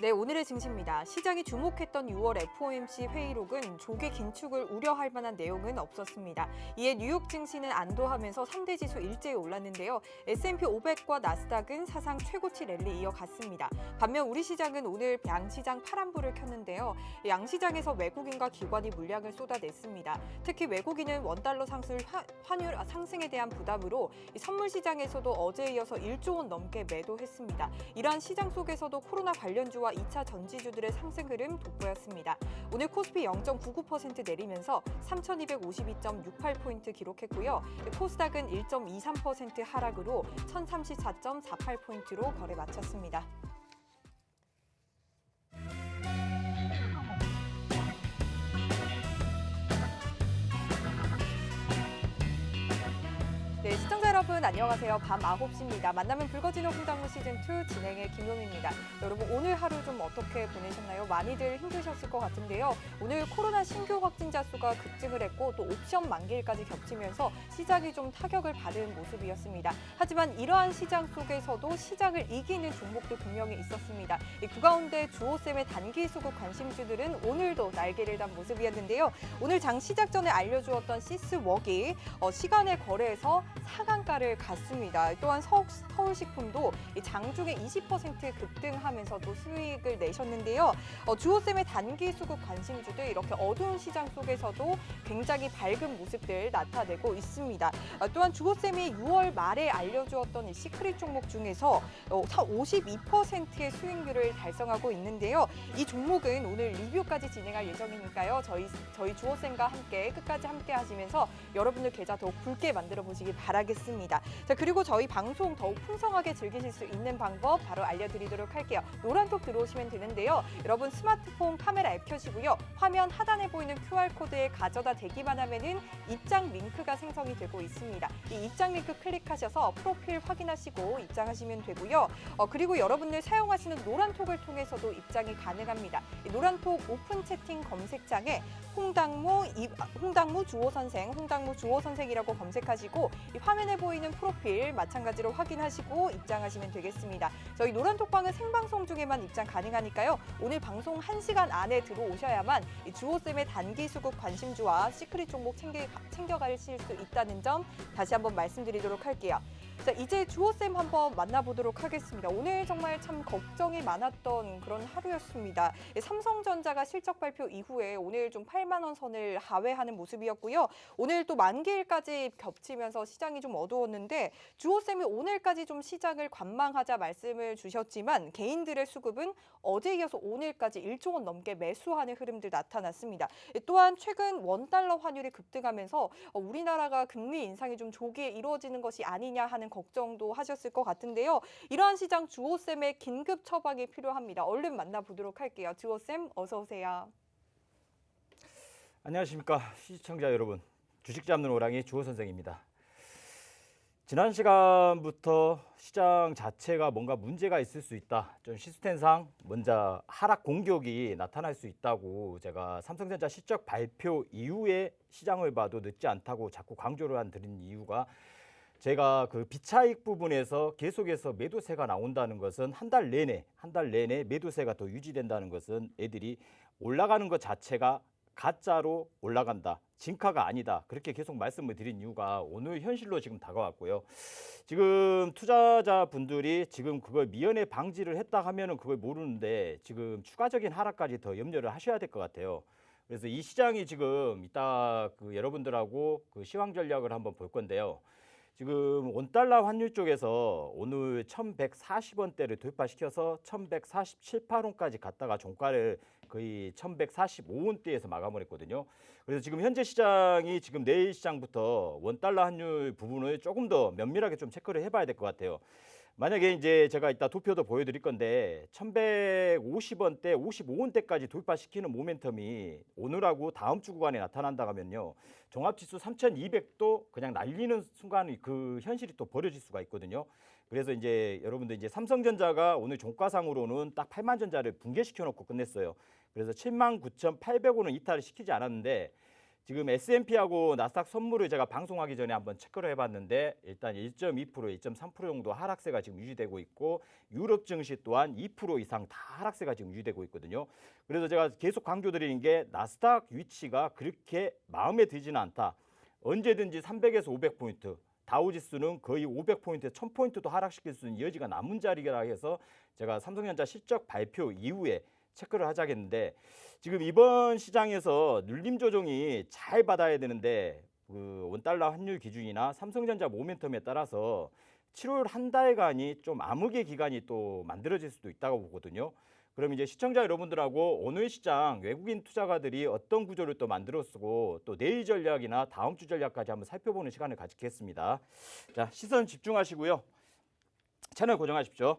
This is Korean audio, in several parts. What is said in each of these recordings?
네, 오늘의 증시입니다. 시장이 주목했던 6월 FOMC 회의록은 조기 긴축을 우려할 만한 내용은 없었습니다. 이에 뉴욕 증시는 안도하면서 3대 지수 일제히 올랐는데요. S&P 500과 나스닥은 사상 최고치 랠리 이어갔습니다. 반면 우리 시장은 오늘 양시장 파란불을 켰는데요. 양시장에서 외국인과 기관이 물량을 쏟아냈습니다. 특히 외국인은 원달러 환율 상승에 대한 부담으로 선물 시장에서도 어제에 이어서 1조 원 넘게 매도했습니다. 이러한 시장 속에서도 코로나 관련주와 2차 전지주들의 상승 흐름 돋보였습니다. 오늘 코스피 0.99% 내리면서 3,252.68포인트 기록했고요. 코스닥은 1.23% 하락으로 1,034.48포인트로 거래 마쳤습니다. 네, 시청자 여러분 안녕하세요. 밤 9시입니다. 만나면 불거지는 홍당무 시즌2 진행의 김용입니다. 여러분 오늘 하루 좀 어떻게 보내셨나요? 많이들 힘드셨을 것 같은데요. 오늘 코로나 신규 확진자 수가 급증을 했고 또 옵션 만기일까지 겹치면서 시장이 좀 타격을 받은 모습이었습니다. 하지만 이러한 시장 속에서도 시장을 이기는 종목도 분명히 있었습니다. 그 가운데 주호쌤의 단기 수급 관심주들은 오늘도 날개를 단 모습이었는데요. 오늘 장 시작 전에 알려주었던 시스웍이 시간의 거래에서 상한가를 갔습니다. 또한 서울식품도 장중에 20% 급등하면서도 수익을 내셨는데요. 주호쌤의 단기 수급 관심주들 이렇게 어두운 시장 속에서도 굉장히 밝은 모습들 나타내고 있습니다. 또한 주호쌤이 6월 말에 알려주었던 이 시크릿 종목 중에서 52%의 수익률을 달성하고 있는데요. 이 종목은 오늘 리뷰까지 진행할 예정이니까요. 저희 주호쌤과 함께 끝까지 함께 하시면서 여러분들 계좌 더욱 붉게 만들어 보시기 바라겠습니다. 자, 그리고 저희 방송 더욱 풍성하게 즐기실 수 있는 방법 바로 알려드리도록 할게요. 노란톡 들어오시면 되는데요. 여러분 스마트폰 카메라 앱 켜시고요. 화면 하단에 보이는 QR코드에 가져다 대기만 하면은 입장 링크가 생성이 되고 있습니다. 이 입장 링크 클릭하셔서 프로필 확인하시고 입장하시면 되고요. 그리고 여러분들 사용하시는 노란톡을 통해서도 입장이 가능합니다. 이 노란톡 오픈 채팅 검색창에 홍당무 주호 선생이라고 검색하시고 이 화면에 보이는 프로필 마찬가지로 확인하시고 입장하시면 되겠습니다. 저희 노란톡방은 생방송 중에만 입장 가능하니까요. 오늘 방송 1시간 안에 들어오셔야만 이 주호쌤의 단기 수급 관심주와 시크릿 종목 챙겨가실 수 있다는 점 다시 한번 말씀드리도록 할게요. 자, 이제 주호쌤 한번 만나보도록 하겠습니다. 오늘 정말 참 걱정이 많았던 그런 하루였습니다. 삼성전자가 실적 발표 이후에 오늘 좀 8만 원 선을 하회하는 모습이었고요. 오늘 또 만기일까지 겹치면서 시장이 좀 어두웠는데 주호쌤이 오늘까지 좀 시장을 관망하자 말씀을 주셨지만 개인들의 수급은 어제 이어서 오늘까지 1조 원 넘게 매수하는 흐름들 나타났습니다. 또한 최근 원달러 환율이 급등하면서 우리나라가 금리 인상이 좀 조기에 이루어지는 것이 아니냐 하는 걱정도 하셨을 것 같은데요. 이러한 시장 주호쌤의 긴급 처방이 필요합니다. 얼른 만나보도록 할게요. 주호쌤 어서 오세요. 안녕하십니까 시청자 여러분. 주식 잡는 호랑이 주호 선생입니다. 지난 시간부터 시장 자체가 뭔가 문제가 있을 수 있다. 좀 시스템상 먼저 하락 공격이 나타날 수 있다고 제가 삼성전자 실적 발표 이후에 시장을 봐도 늦지 않다고 자꾸 강조를 드린 이유가 제가 그 비차익 부분에서 계속해서 매도세가 나온다는 것은 한 달 내내 매도세가 더 유지된다는 것은 애들이 올라가는 것 자체가 가짜로 올라간다. 진카가 아니다. 그렇게 계속 말씀을 드린 이유가 오늘 현실로 지금 다가왔고요. 지금 투자자분들이 지금 그걸 미연에 방지를 했다 하면은 그걸 모르는데 지금 추가적인 하락까지 더 염려를 하셔야 될 것 같아요. 그래서 이 시장이 지금 이따 여러분들하고 시황 전략을 한번 볼 건데요. 지금 원달러 환율 쪽에서 오늘 1140원대를 돌파시켜서 1147, 8원까지 갔다가 종가를 거의 1145원대에서 마감을 했거든요. 그래서 지금 현재 시장이 지금 내일 시장부터 원달러 환율 부분을 조금 더 면밀하게 좀 체크를 해봐야 될 것 같아요. 만약에 이제 제가 이따 도표도 보여드릴 건데 1150원대, 55원대까지 돌파시키는 모멘텀이 오늘하고 다음 주 구간에 나타난다 하면요. 종합지수 3200도 그냥 날리는 순간 그 현실이 또 벌어질 수가 있거든요. 그래서 이제 여러분들 이제 삼성전자가 오늘 종가상으로는 딱 8만 전자를 붕괴시켜 놓고 끝냈어요. 그래서 79,800원은 이탈을 시키지 않았는데 지금 S&P하고 나스닥 선물을 제가 방송하기 전에 한번 체크를 해봤는데 일단 1.2%, 1.3% 정도 하락세가 지금 유지되고 있고 유럽 증시 또한 2% 이상 다 하락세가 지금 유지되고 있거든요. 그래서 제가 계속 강조드리는 게 나스닥 위치가 그렇게 마음에 들지는 않다. 언제든지 300에서 500포인트, 다우지수는 거의 500포인트, 1000포인트도 하락시킬 수 있는 여지가 남은 자리라 해서 제가 삼성전자 실적 발표 이후에 체크를 하자겠는데 지금 이번 시장에서 눌림 조정이 잘 받아야 되는데 그 원달러 환율 기준이나 삼성전자 모멘텀에 따라서 7월 한 달간이 좀 암흑의 기간이 또 만들어질 수도 있다고 보거든요. 그럼 이제 시청자 여러분들하고 오늘 시장 외국인 투자가들이 어떤 구조를 또 만들어 쓰고 또 내일 전략이나 다음 주 전략까지 한번 살펴보는 시간을 가지겠습니다. 자, 시선 집중하시고요. 채널 고정하십시오.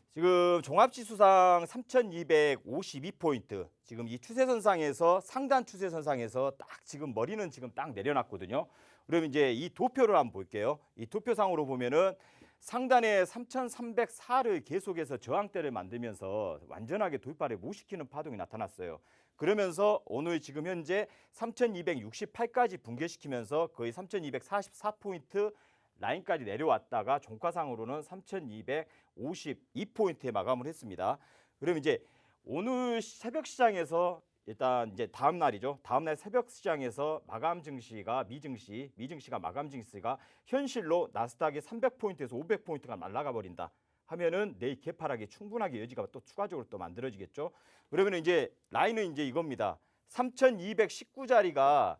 지금 종합지수상 3,252포인트, 지금 이 추세선상에서 상단 추세선상에서 딱 지금 머리는 지금 딱 내려놨거든요. 그럼 이제 이 도표를 한번 볼게요. 이 도표상으로 보면은 상단에 3,304를 계속해서 저항대를 만들면서 완전하게 돌파를 못 시키는 파동이 나타났어요. 그러면서 오늘 지금 현재 3,268까지 붕괴시키면서 거의 3,244포인트 라인까지 내려왔다가 종가상으로는 3,252포인트에 마감을 했습니다. 그럼 이제 오늘 새벽 시장에서 일단 이제 다음 날이죠. 다음 날 새벽 시장에서 마감 증시가 미증시가 마감 증시가 현실로 나스닥이 300포인트에서 500포인트가 날아가 버린다 하면은 내일 개파락이 충분하게 여지가 또 추가적으로 또 만들어지겠죠. 그러면 이제 라인은 이제 이겁니다. 3,219자리가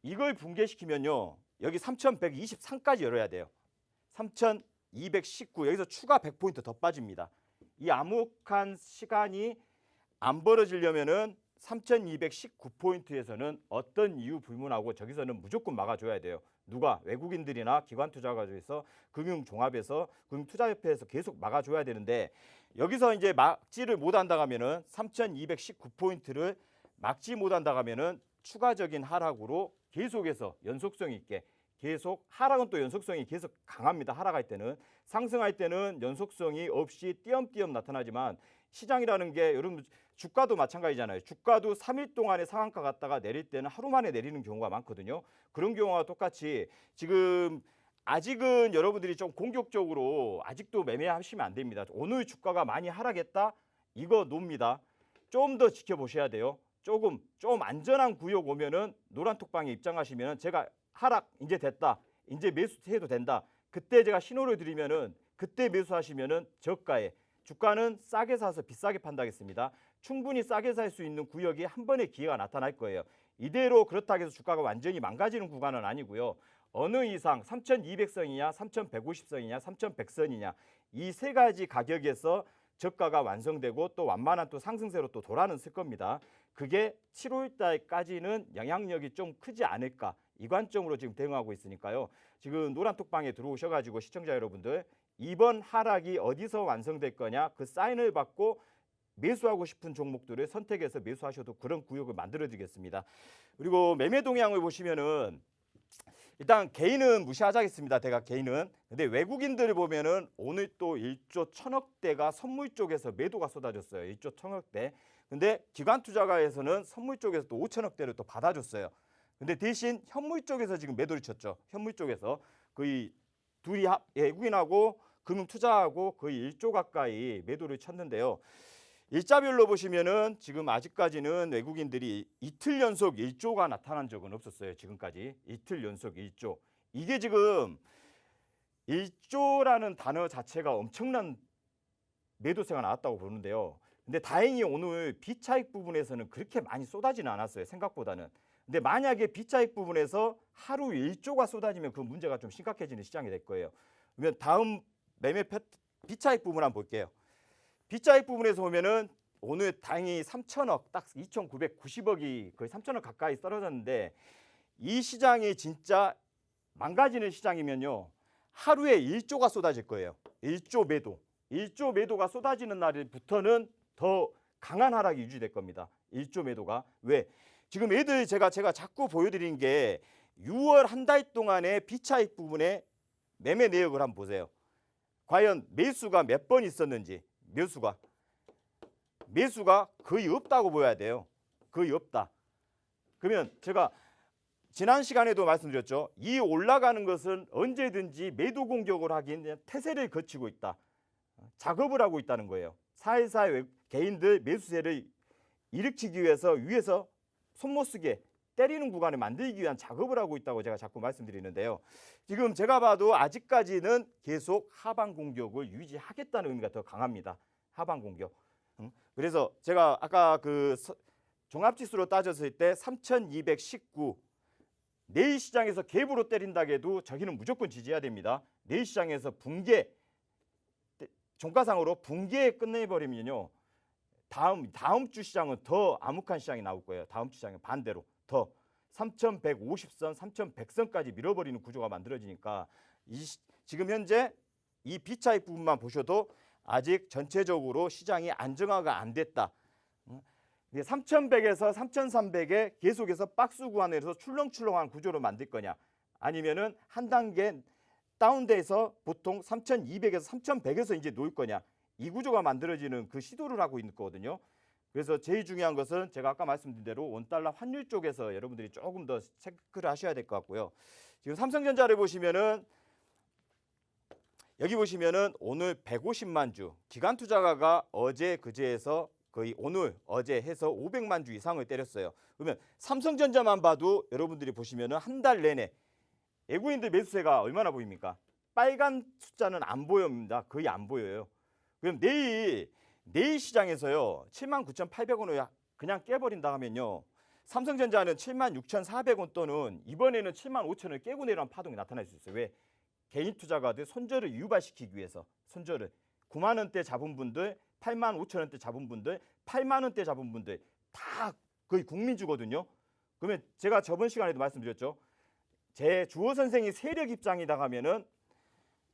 이걸 붕괴시키면요. 여기 3,123까지 열어야 돼요. 3,219 여기서 추가 100포인트 더 빠집니다. 이 암흑한 시간이 안 벌어지려면은 3,219포인트에서는 어떤 이유 불문하고 저기서는 무조건 막아줘야 돼요. 누가? 외국인들이나 기관 투자가에서 금융종합에서 금융투자협회에서 계속 막아줘야 되는데 여기서 이제 막지를 못한다 하면은 3,219포인트를 막지 못한다 하면은 추가적인 하락으로 계속해서 연속성 있게 계속 하락은 또 연속성이 계속 강합니다. 하락할 때는 상승할 때는 연속성이 없이 띄엄띄엄 나타나지만 시장이라는 게 여러분 주가도 마찬가지잖아요. 주가도 3일 동안에 상한가 갔다가 내릴 때는 하루 만에 내리는 경우가 많거든요. 그런 경우와 똑같이 지금 아직은 여러분들이 좀 공격적으로 아직도 매매하시면 안 됩니다. 오늘 주가가 많이 하락했다? 이거 놉니다. 좀 더 지켜보셔야 돼요. 좀 안전한 구역 오면은 노란 톡방에 입장하시면 제가 하락 이제 됐다. 이제 매수해도 된다. 그때 제가 신호를 드리면은 그때 매수하시면은 저가에 주가는 싸게 사서 비싸게 판다겠습니다. 충분히 싸게 살 수 있는 구역이 한 번의 기회가 나타날 거예요. 이대로 그렇다고 해서 주가가 완전히 망가지는 구간은 아니고요. 어느 이상 3,200선이냐, 3,150선이냐, 3,100선이냐 이 세 가지 가격에서 저가가 완성되고 또 완만한 또 상승세로 또 돌아는 쓸 겁니다. 그게 7월 달까지는 영향력이 좀 크지 않을까 이 관점으로 지금 대응하고 있으니까요. 지금 노란톡방에 들어오셔가지고 시청자 여러분들 이번 하락이 어디서 완성될 거냐 그 사인을 받고 매수하고 싶은 종목들을 선택해서 매수하셔도 그런 구역을 만들어 드리겠습니다. 그리고 매매 동향을 보시면은 일단 개인은 무시하자겠습니다. 제가 개인은. 근데 외국인들을 보면은 오늘 또 1조 1,000억대가 선물 쪽에서 매도가 쏟아졌어요. 1조 1,000억대. 근데 기관 투자가에서는 선물 쪽에서 또 5천억대를 또 받아줬어요. 근데 대신 현물 쪽에서 지금 매도를 쳤죠. 현물 쪽에서 거의 둘이 외국인하고 금융 투자하고 거의 1조 가까이 매도를 쳤는데요. 일자별로 보시면은 지금 아직까지는 외국인들이 이틀 연속 1조가 나타난 적은 없었어요. 지금까지 이틀 연속 1조. 이게 지금 1조라는 단어 자체가 엄청난 매도세가 나왔다고 보는데요. 근데 다행히 오늘 비차익 부분에서는 그렇게 많이 쏟아지는 않았어요. 생각보다는. 근데 만약에 비차익 부분에서 하루 1조가 쏟아지면 그 문제가 좀 심각해지는 시장이 될 거예요. 그러면 다음 매매 비차익 부분 한번 볼게요. 비차익 부분에서 보면은 오늘 다행히 3천억 딱 2,990억이 거의 3천억 가까이 떨어졌는데 이 시장이 진짜 망가지는 시장이면요. 하루에 1조가 쏟아질 거예요. 1조 매도. 1조 매도가 쏟아지는 날부터는 더 강한 하락이 유지될 겁니다. 1조 매도가. 왜? 지금 애들 제가 자꾸 보여드린 게 6월 한 달 동안의 비차익 부분의 매매 내역을 한번 보세요. 과연 매수가 몇 번 있었는지. 매수가 거의 없다고 보여야 돼요. 거의 없다. 그러면 제가 지난 시간에도 말씀드렸죠. 이 올라가는 것은 언제든지 매도 공격을 하기 위한 태세를 거치고 있다. 작업을 하고 있다는 거예요. 사회사의 개인들 매수세를 일으키기 위해서 위에서 손 못 쓰게 때리는 구간을 만들기 위한 작업을 하고 있다고 제가 자꾸 말씀드리는데요. 지금 제가 봐도 아직까지는 계속 하방 공격을 유지하겠다는 의미가 더 강합니다. 하방 공격. 그래서 제가 아까 그 종합지수로 따졌을 때 3219 내일 시장에서 갭으로 때린다 해도 저기는 무조건 지지해야 됩니다. 내일 시장에서 붕괴 종가상으로 붕괴에 끝내버리면요. 다음 주 시장은 더 암흑한 시장이 나올 거예요. 다음 주 시장은 반대로 더 3150선, 3100선까지 밀어버리는 구조가 만들어지니까 지금 현재 이 B차익 부분만 보셔도 아직 전체적으로 시장이 안정화가 안 됐다. 3100에서 3300에 계속해서 박스 구간에서 출렁출렁한 구조로 만들 거냐, 아니면은 한 단계 다운돼서 보통 3200에서 3100에서 이제 놓을 거냐, 이 구조가 만들어지는 그 시도를 하고 있는 거거든요. 그래서 제일 중요한 것은 제가 아까 말씀드린 대로 원달러 환율 쪽에서 여러분들이 조금 더 체크를 하셔야 될 것 같고요. 지금 삼성전자를 보시면은 여기 보시면은 오늘 150만 주 기관 투자가가 어제 그제에서 거의 오늘 어제 해서 500만 주 이상을 때렸어요. 그러면 삼성전자만 봐도 여러분들이 보시면은 한 달 내내 외국인들 매수세가 얼마나 보입니까? 빨간 숫자는 안 보입니다. 거의 안 보여요. 그럼 내일 시장에서요 79,800원을 그냥 깨버린다 하면요, 삼성전자는 76,400원 또는 이번에는 75,000원을 깨고 내려간 파동이 나타날 수 있어요. 왜? 개인 투자가들 손절을 유발시키기 위해서 손절을 9만 원대 잡은 분들, 8만 5천 원대 잡은 분들, 8만 원대 잡은 분들 다 거의 국민주거든요. 그러면 제가 저번 시간에도 말씀드렸죠. 제 주호 선생이 세력 입장이다 하면은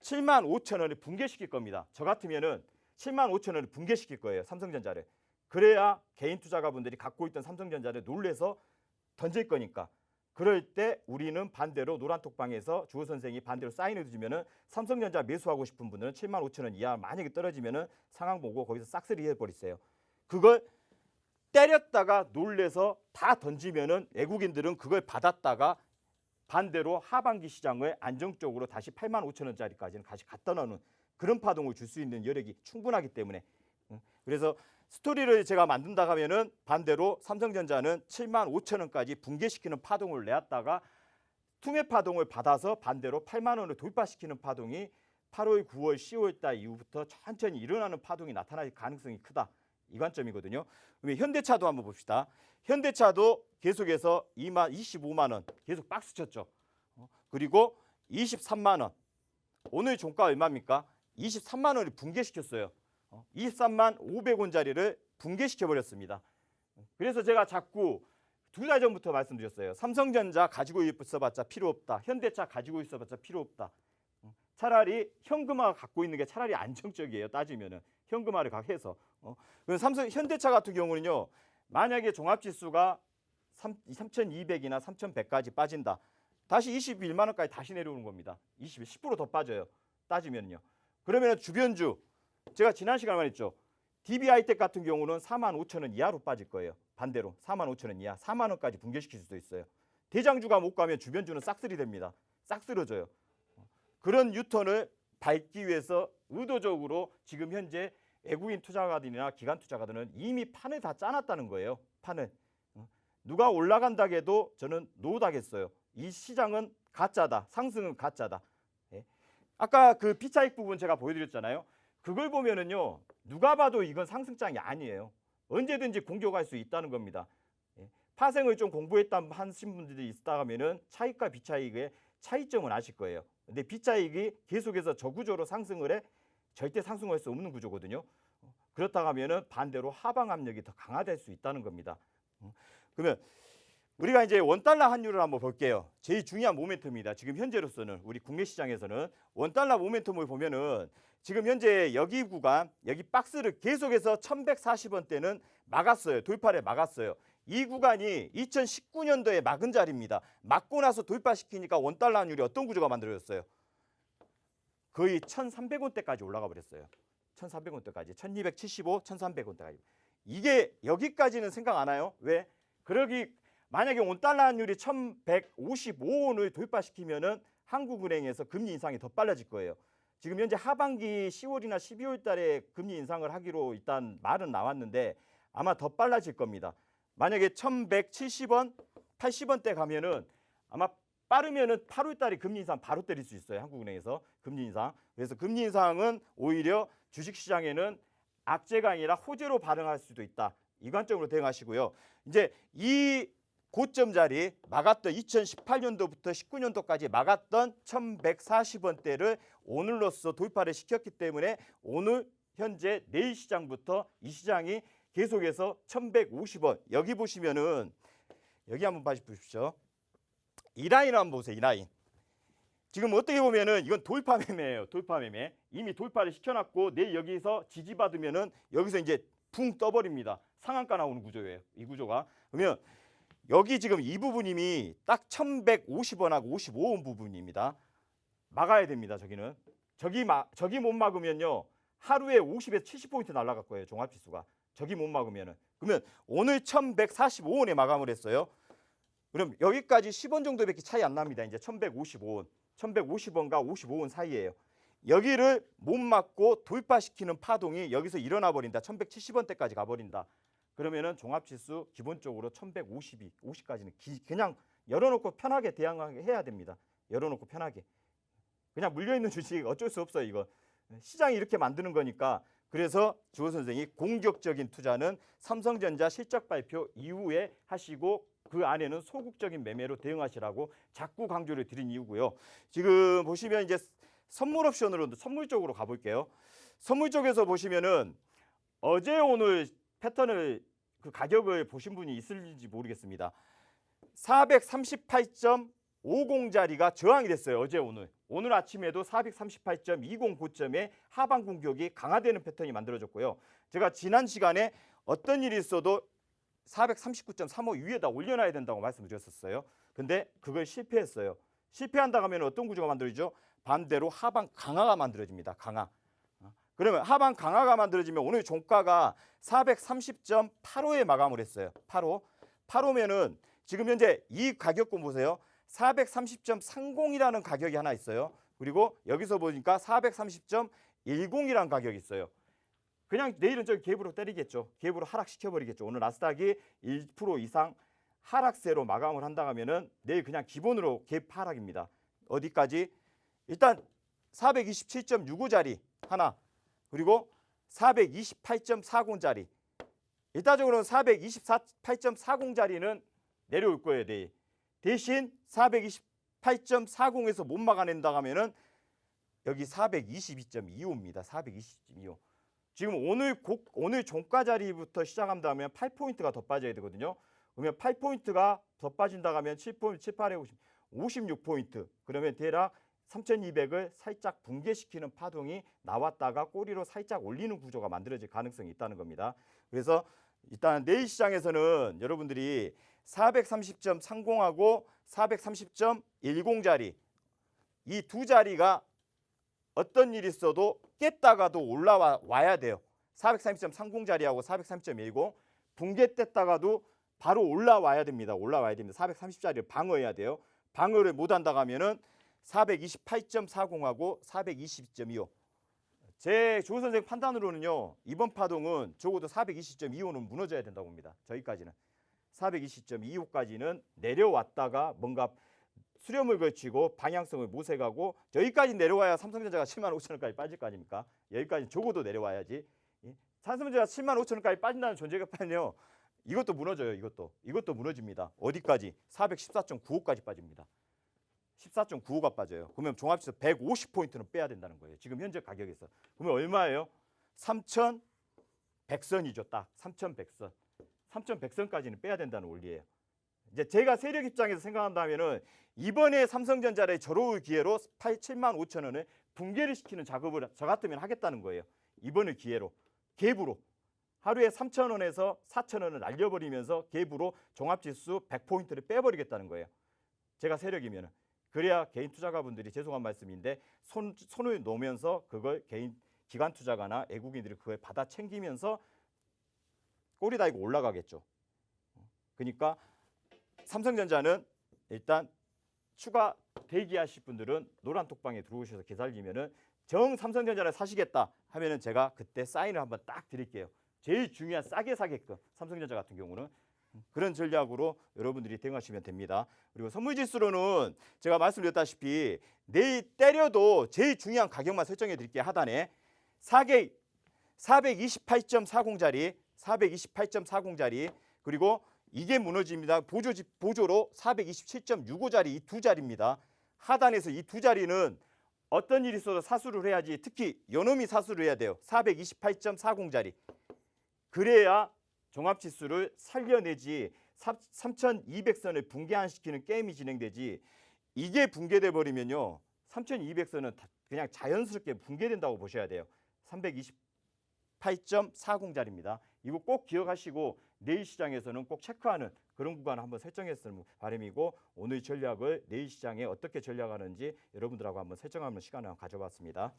7만 5천 원을 붕괴시킬 겁니다. 저 같으면은 7만 5천 원을 붕괴시킬 거예요. 삼성전자를. 그래야 개인 투자가분들이 갖고 있던 삼성전자를 놀래서 던질 거니까. 그럴 때 우리는 반대로 노란톡방에서 주호 선생이 반대로 사인을 주면은 삼성전자 매수하고 싶은 분들은 7만 5천 원 이하 만약에 떨어지면은 상황 보고 거기서 싹쓸이 해버리세요. 그걸 때렸다가 놀래서 다 던지면은 외국인들은 그걸 받았다가 반대로 하반기 시장을 안정적으로 다시 8만 5천 원짜리까지는 다시 갖다 놓는 그런 파동을 줄 수 있는 여력이 충분하기 때문에, 그래서 스토리를 제가 만든다 하면은 반대로 삼성전자는 7만 5천 원까지 붕괴시키는 파동을 내었다가 투매 파동을 받아서 반대로 8만 원을 돌파시키는 파동이 8월, 9월, 10월 달 이후부터 천천히 일어나는 파동이 나타날 가능성이 크다. 이 관점이거든요. 그러면 현대차도 한번 봅시다. 현대차도 계속해서 25만 원 계속 박스 쳤죠. 그리고 23만 원. 오늘 종가 얼마입니까? 23만 원을 붕괴시켰어요. 23만 500원짜리를 붕괴시켜 버렸습니다. 그래서 제가 자꾸 2달 전부터 말씀드렸어요. 삼성전자 가지고 있어봤자 필요 없다. 현대차 가지고 있어봤자 필요 없다. 차라리 현금화 갖고 있는 게 차라리 안정적이에요. 따지면은 현금화를 해서. 현대차 같은 경우는요. 만약에 종합지수가 3,200이나 3,100까지 빠진다. 다시 21만 원까지 다시 내려오는 겁니다. 10% 더 빠져요. 따지면요. 그러면 주변주 제가 지난 시간에 말했죠. DB하이텍 같은 경우는 4만 5천 원 이하로 빠질 거예요. 반대로 4만 5천 원 이하, 4만 원까지 붕괴시킬 수도 있어요. 대장주가 못 가면 주변주는 싹쓸이 됩니다. 싹 쓸어져요. 그런 유턴을 밟기 위해서 의도적으로 지금 현재 외국인 투자가들이나 기관 투자가들은 이미 판을 다 짜놨다는 거예요. 판을. 누가 올라간다 해도 저는 노다겠어요. 이 시장은 가짜다. 상승은 가짜다. 예. 아까 그 B차익 부분 제가 보여드렸잖아요. 그걸 보면은요. 누가 봐도 이건 상승장이 아니에요. 언제든지 공격할 수 있다는 겁니다. 예. 파생을 좀 공부했다 하신 분들이 있다 하면은 차익과 B차익의 차이점은 아실 거예요. 근데 B차익이 계속해서 저구조로 상승을 해 절대 상승할 수 없는 구조거든요. 그렇다 하면은 반대로 하방 압력이 더 강화될 수 있다는 겁니다. 그러면 우리가 이제 원달러 환율을 한번 볼게요. 제일 중요한 모멘텀입니다. 지금 현재로서는 우리 국내 시장에서는 원달러 모멘텀을 보면은 지금 현재 여기 구간, 여기 박스를 계속해서 1140원대는 막았어요. 돌파를 막았어요. 이 구간이 2019년도에 막은 자리입니다. 막고 나서 돌파시키니까 원달러 환율이 어떤 구조가 만들어졌어요? 거의 1,300원대까지 올라가 버렸어요. 1,300원대까지, 1,275, 1,300원대까지. 이게 여기까지는 생각 안 해요. 왜? 그러기 만약에 원달러 환율이 1155원을 도입화시키면은 한국은행에서 금리 인상이 더 빨라질 거예요. 지금 현재 하반기 10월이나 12월 달에 금리 인상을 하기로 일단 말은 나왔는데 아마 더 빨라질 겁니다. 만약에 1170원, 80원대 가면은 아마 빠르면은 8월 달에 금리 인상 바로 때릴 수 있어요. 한국은행에서 금리 인상. 그래서 금리 인상은 오히려 주식시장에는 악재가 아니라 호재로 반응할 수도 있다. 이 관점으로 대응하시고요. 이제 이 고점 자리 막았던 2018년도부터 19년도까지 막았던 1140원대를 오늘로써 돌파를 시켰기 때문에 오늘 현재 내일 시장부터 이 시장이 계속해서 1150원 여기 보시면은 여기 한번 보십시오. 이 라인 한번 보세요. 이 라인. 지금 어떻게 보면은 이건 돌파 매매예요. 돌파 매매. 이미 돌파를 시켜놨고 내일 여기서 지지받으면은 여기서 이제 붕 떠버립니다. 상한가 나오는 구조예요. 이 구조가. 그러면 여기 지금 이 부분이 딱 1150원하고 55원 부분입니다. 막아야 됩니다. 저기는. 저기 못 막으면요. 하루에 50에서 70포인트 날아갈 거예요. 종합지수가. 저기 못 막으면은. 그러면 오늘 1145원에 마감을 했어요. 그럼 여기까지 10원 정도밖에 차이 안 납니다. 이제 1155원. 1150원과 55원 사이예요. 여기를 못 막고 돌파시키는 파동이 여기서 일어나 버린다. 1170원대까지 가버린다. 그러면은 종합지수 기본적으로 1152, 50까지는 그냥 열어놓고 편하게 대응해야 됩니다. 열어놓고 편하게. 그냥 물려있는 주식 어쩔 수 없어요. 이거. 시장이 이렇게 만드는 거니까. 그래서 주호 선생이 공격적인 투자는 삼성전자 실적 발표 이후에 하시고 그 안에는 소극적인 매매로 대응하시라고 자꾸 강조를 드린 이유고요. 지금 보시면 이제 선물 옵션으로 선물 쪽으로 가볼게요. 선물 쪽에서 보시면은 어제 오늘 패턴을 그 가격을 보신 분이 있을지 모르겠습니다. 438.50자리가 저항이 됐어요. 어제 오늘. 오늘 아침에도 438.20 고점에 하방 공격이 강화되는 패턴이 만들어졌고요. 제가 지난 시간에 어떤 일이 있어도 439.35 위에다 올려놔야 된다고 말씀을 드렸었어요. 근데 그걸 실패했어요. 실패한다 하면 어떤 구조가 만들어지죠? 반대로 하방 강화가 만들어집니다. 강화. 그러면 하방 강화가 만들어지면 오늘 종가가 430.85에 마감을 했어요. 85. 85면은 지금 현재 이 가격권 보세요. 430.30이라는 가격이 하나 있어요. 그리고 여기서 보니까 430.10이라는 가격이 있어요. 그냥 내일은 저기 갭으로 때리겠죠. 갭으로 하락시켜버리겠죠. 오늘 나스닥이 1% 이상 하락세로 마감을 한다 하면은 내일 그냥 기본으로 갭 하락입니다. 어디까지? 일단 427.65자리 하나. 그리고 428.40자리. 일단적으로는 428.40자리는 내려올 거예요. 내일. 대신 428.40에서 못 막아낸다 하면은 여기 422.25입니다. 422.25. 지금 오늘 종가 자리부터 시작한다면 8포인트가 더 빠져야 되거든요. 그러면 8포인트가 더 빠진다 하면 7포인트, 7, 8에 56포인트. 그러면 대략 3200을 살짝 붕괴시키는 파동이 나왔다가 꼬리로 살짝 올리는 구조가 만들어질 가능성이 있다는 겁니다. 그래서 일단 내일 시장에서는 여러분들이 430.30하고 430.10자리 이 두 자리가 어떤 일이 있어도 깼다가도 올라와야 돼요. 430.30자리하고 430.10 붕괴됐다가도 바로 올라와야 됩니다. 올라와야 됩니다. 430자리를 방어해야 돼요. 방어를 못한다 하면은 428.40하고 422.25. 제 주호 선생 판단으로는요. 이번 파동은 적어도 420.25는 무너져야 된다고 봅니다. 저기까지는. 420.25까지는 내려왔다가 뭔가 수렴을 걸치고 방향성을 모색하고 저기까지 내려와야 삼성전자가 7만 5천 원까지 빠질 거 아닙니까? 여기까지 적어도 내려와야지. 삼성전자가 7만 5천 원까지 빠진다는 존재가요. 이것도 무너져요. 이것도 무너집니다. 어디까지? 414.95까지 빠집니다. 14.95가 빠져요. 그러면 종합지수 150포인트는 빼야 된다는 거예요. 지금 현재 가격에서. 그러면 얼마예요? 3,100선이죠. 딱 3,100선. 3,100선까지는 빼야 된다는 원리예요. 이제 제가 세력 입장에서 생각한다면은 이번에 삼성전자를 저로울 기회로 7만 5천 원을 붕괴를 시키는 작업을 저 같으면 하겠다는 거예요. 이번을 기회로. 갭으로. 하루에 3,000원에서 4,000원을 날려버리면서 갭으로 종합지수 100포인트를 빼버리겠다는 거예요. 제가 세력이면은. 그래야 개인 투자가분들이 죄송한 말씀인데 손을 놓으면서 그걸 개인 기관 투자가나 외국인들이 그걸 받아 챙기면서 꼬리 달고 올라가겠죠. 그러니까 삼성전자는 일단 추가 대기하실 분들은 노란 톡방에 들어오셔서 기다리면은 정 삼성전자를 사시겠다 하면은 제가 그때 사인을 한번 딱 드릴게요. 제일 중요한 싸게 사게끔 삼성전자 같은 경우는 그런 전략으로 여러분들이 대응하시면 됩니다. 그리고 선물지수로는 제가 말씀드렸다시피 내일 때려도 제일 중요한 가격만 설정해 드릴게요. 하단에 428.40짜리 428.40짜리 그리고 이게 무너집니다. 보조로 427.65짜리 이 두 자리입니다. 하단에서 이 두 자리는 어떤 일이 있어도 사수를 해야지 특히 요놈이 사수를 해야 돼요. 428.40짜리. 그래야 종합지수를 살려내지 3200선을 붕괴 안 시키는 게임이 진행되지 이게 붕괴돼 버리면요. 3200선은 그냥 자연스럽게 붕괴된다고 보셔야 돼요. 328.40짜리입니다. 이거 꼭 기억하시고 내일 시장에서는 꼭 체크하는 그런 구간을 한번 설정했으면 바람이고 오늘 전략을 내일 시장에 어떻게 전략하는지 여러분들하고 한번 설정하는 시간을 가져봤습니다.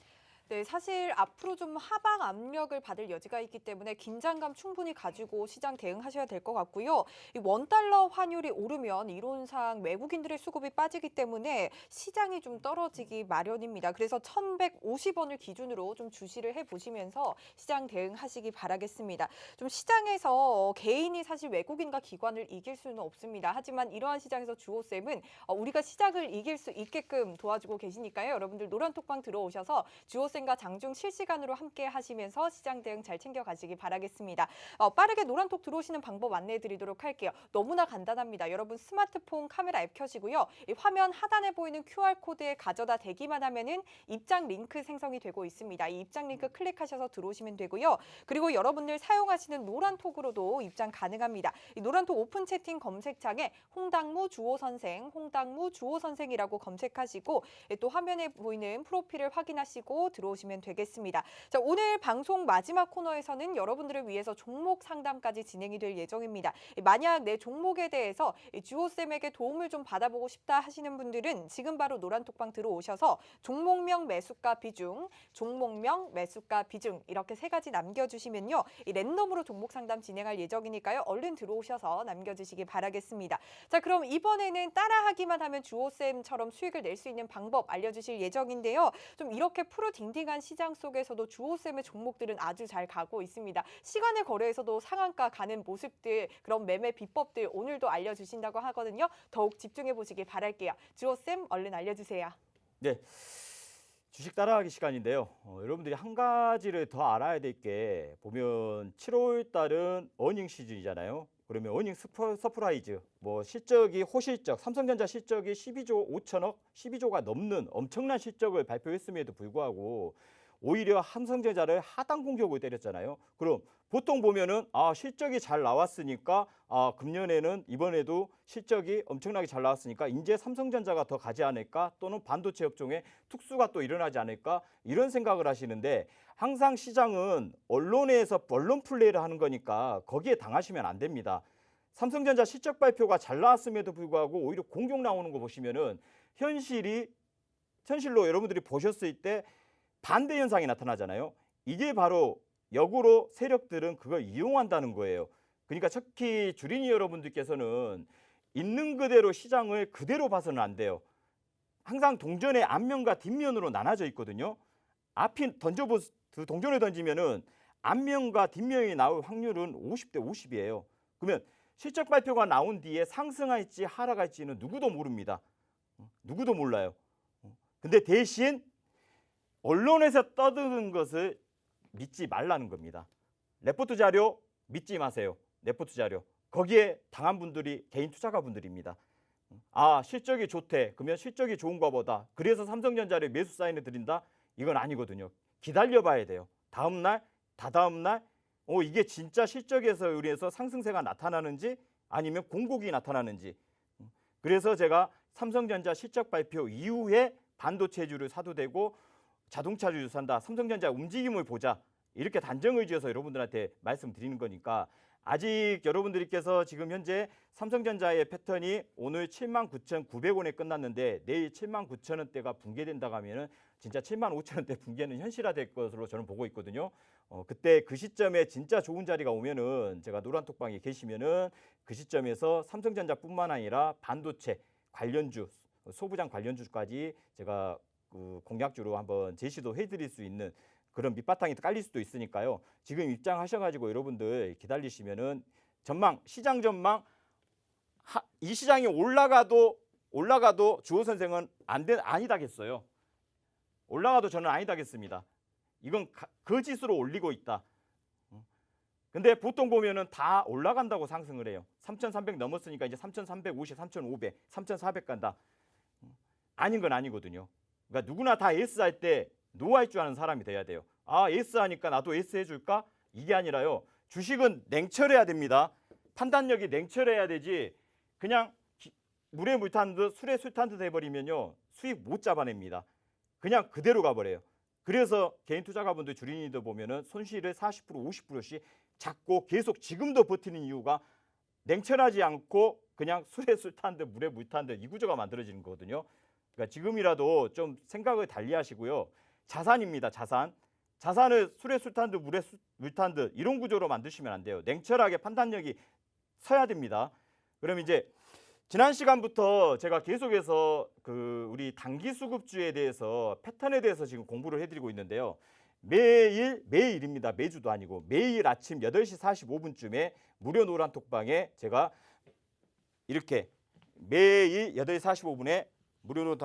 네, 사실 앞으로 좀 하방 압력을 받을 여지가 있기 때문에 긴장감 충분히 가지고 시장 대응하셔야 될 것 같고요. 이 원달러 환율이 오르면 이론상 외국인들의 수급이 빠지기 때문에 시장이 좀 떨어지기 마련입니다. 그래서 1,150원을 기준으로 좀 주시를 해보시면서 시장 대응하시기 바라겠습니다. 좀 시장에서 개인이 사실 외국인과 기관을 이길 수는 없습니다. 하지만 이러한 시장에서 주호쌤은 우리가 시장을 이길 수 있게끔 도와주고 계시니까요. 여러분들 노란톡방 들어오셔서 주호쌤 과 장중 실시간으로 함께 하시면서 시장 대응 잘 챙겨가시기 바라겠습니다. 빠르게 노란톡 들어오시는 방법 안내해 드리도록 할게요. 너무나 간단합니다. 여러분 스마트폰 카메라 앱 켜시고요. 이 화면 하단에 보이는 QR코드에 가져다 대기만 하면은 입장 링크 생성이 되고 있습니다. 이 입장 링크 클릭하셔서 들어오시면 되고요. 그리고 여러분들 사용하시는 노란톡으로도 입장 가능합니다. 이 노란톡 오픈 채팅 검색창에 홍당무 주호 선생, 홍당무 주호 선생이라고 검색하시고 또 화면에 보이는 프로필을 확인하시고 들어오시면 되겠습니다. 자, 오늘 방송 마지막 코너에서는 여러분들을 위해서 종목 상담까지 진행이 될 예정입니다. 만약 내 종목에 대해서 주호쌤에게 도움을 좀 받아보고 싶다 하시는 분들은 지금 바로 노란톡방 들어오셔서 종목명 매수가 비중, 종목명 매수가 비중 이렇게 세 가지 남겨주시면요. 랜덤으로 종목 상담 진행할 예정이니까요. 얼른 들어오셔서 남겨주시기 바라겠습니다. 자, 그럼 이번에는 따라하기만 하면 주호쌤처럼 수익을 낼 수 있는 방법 알려주실 예정인데요. 좀 이렇게 딩딩한 시장 속에서도 주호쌤의 종목들은 아주 잘 가고 있습니다. 시간의 거래에서도 상한가 가는 모습들, 그런 매매 비법들 오늘도 알려주신다고 하거든요. 더욱 집중해 보시길 바랄게요. 주호쌤 얼른 알려주세요. 네, 주식 따라하기 시간인데요. 여러분들이 한 가지를 더 알아야 될 게 보면 7월 달은 어닝 시즌이잖아요. 그러면 어닝 서프라이즈, 뭐 실적이 호실적, 삼성전자 실적이 12조 5천억, 12조가 넘는 엄청난 실적을 발표했음에도 불구하고 오히려 삼성전자를 하단 공격을 때렸잖아요. 그럼 보통 보면은 실적이 잘 나왔으니까 금년에는 이번에도 실적이 엄청나게 잘 나왔으니까 이제 삼성전자가 더 가지 않을까 또는 반도체 업종에 특수가 또 일어나지 않을까 이런 생각을 하시는데 항상 시장은 언론에서 언론 플레이를 하는 거니까 거기에 당하시면 안 됩니다. 삼성전자 실적 발표가 잘 나왔음에도 불구하고 오히려 공격 나오는 거 보시면은 현실로 여러분들이 보셨을 때 반대 현상이 나타나잖아요. 이게 바로 역으로 세력들은 그걸 이용한다는 거예요. 그러니까 특히 주린이 여러분들께서는 있는 그대로 시장을 그대로 봐서는 안 돼요. 항상 동전의 앞면과 뒷면으로 나눠져 있거든요. 앞이 동전을 던지면은 앞면과 뒷면이 나올 확률은 50대 50이에요. 그러면 실적 발표가 나온 뒤에 상승할지 하락할지는 누구도 모릅니다. 누구도 몰라요. 근데 대신 언론에서 떠드는 것을 믿지 말라는 겁니다. 레포트 자료 믿지 마세요. 레포트 자료. 거기에 당한 분들이 개인 투자가 분들입니다. 실적이 좋대. 그러면 실적이 좋은가 보다. 그래서 삼성전자를 매수 사인을 드린다? 이건 아니거든요. 기다려봐야 돼요. 다음 날, 다다음 날 이게 진짜 실적에서 의해서 상승세가 나타나는지 아니면 공복이 나타나는지. 그래서 제가 삼성전자 실적 발표 이후에 반도체주를 사도 되고 자동차주를 산다. 삼성전자 움직임을 보자. 이렇게 단정을 지어서 여러분들한테 말씀드리는 거니까 아직 여러분들께서 지금 현재 삼성전자의 패턴이 오늘 79,900원에 끝났는데 내일 79,000원대가 붕괴된다고 하면은 진짜 75,000원대 붕괴는 현실화될 것으로 저는 보고 있거든요. 그때 그 시점에 진짜 좋은 자리가 오면은 제가 노란톡방에 계시면은 그 시점에서 삼성전자뿐만 아니라 반도체 관련주, 소부장 관련주까지 제가 그 공약주로 한번 제시도 해드릴 수 있는 그런 밑바탕이 깔릴 수도 있으니까요. 지금 입장하셔가지고 여러분들 기다리시면은 시장 전망 이 시장이 올라가도 주호 선생은 아니다겠어요. 올라가도 저는 아니다겠습니다. 이건 그 지수로 올리고 있다. 근데 보통 보면은 다 올라간다고 상승을 해요. 3,300 넘었으니까 이제 3,350, 3,500, 3,400 간다. 아닌 건 아니거든요. 그러니까 누구나 다 S 할 때 노 할 줄 아는 사람이 돼야 돼요. 아, S 하니까 나도 S 해줄까? 이게 아니라요. 주식은 냉철해야 됩니다. 판단력이 냉철해야 되지 그냥 물에 물 탄 듯 술에 술 탄 듯 해버리면요. 수익 못 잡아냅니다. 그냥 그대로 가버려요. 그래서 개인 투자가분들 주린이들 보면은 손실을 40% 50%씩 잡고 계속 지금도 버티는 이유가 냉철하지 않고 그냥 술에 술 탄 듯 물에 물 탄 듯 이 구조가 만들어지는 거거든요. 그러니까 지금이라도 좀 생각을 달리 하시고요. 자산입니다. 자산을 술에 술 탄 듯 물에 물 탄 듯 이런 구조로 만드시면 안 돼요. 냉철하게 판단력이 서야 됩니다. 그럼 이제 지난 시간부터 제가 계속해서 그 우리 단기 수급주에 대해서 패턴에 대해서 지금 공부를 해드리고 있는데요. 매일입니다. 매주도 아니고 매일 아침 8시 45분쯤에 무료 노란톡방에 제가 이렇게 매일 8시 45분에 무료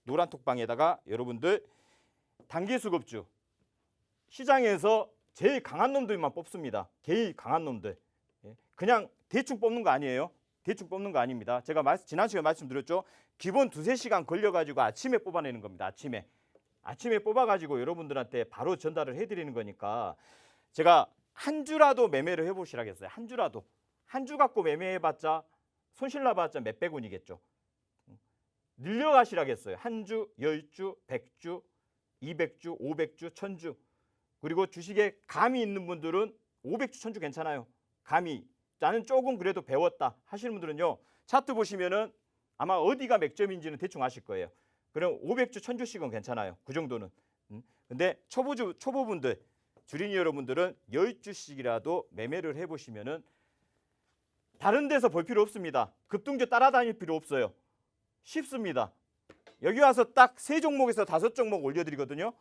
노란톡방에다가 여러분들 단기 수급주 시장에서 제일 강한 놈들만 뽑습니다. 제일 강한 놈들. 그냥 대충 뽑는 거 아니에요. 대충 뽑는 거 아닙니다. 제가 지난 시간에 말씀드렸죠. 기본 2-3시간 걸려가지고 아침에 뽑아내는 겁니다. 아침에 뽑아가지고 여러분들한테 바로 전달을 해드리는 거니까 제가 한 주라도 매매를 해보시라겠어요. 한 주라도. 한 주 갖고 매매해봤자 손실 나봤자 몇백 원이겠죠. 늘려가시라겠어요. 한 주, 10주, 100주, 200주, 500주, 1000주. 그리고 주식에 감이 있는 분들은 500주, 1000주 괜찮아요. 감이. 나는 조금 그래도 배웠다 하시는 분들은요. 차트 보시면은 아마 어디가 맥점인지는 대충 아실 거예요. 그럼 500주, 1000주씩은 괜찮아요. 그 정도는. 근데 초보분들, 주린이 여러분들은 10주씩이라도 매매를 해보시면은 다른 데서 볼 필요 없습니다. 급등주 따라다닐 필요 없어요. 쉽습니다. 여기 와서 딱 3종목에서 5종목 올려드리거든요.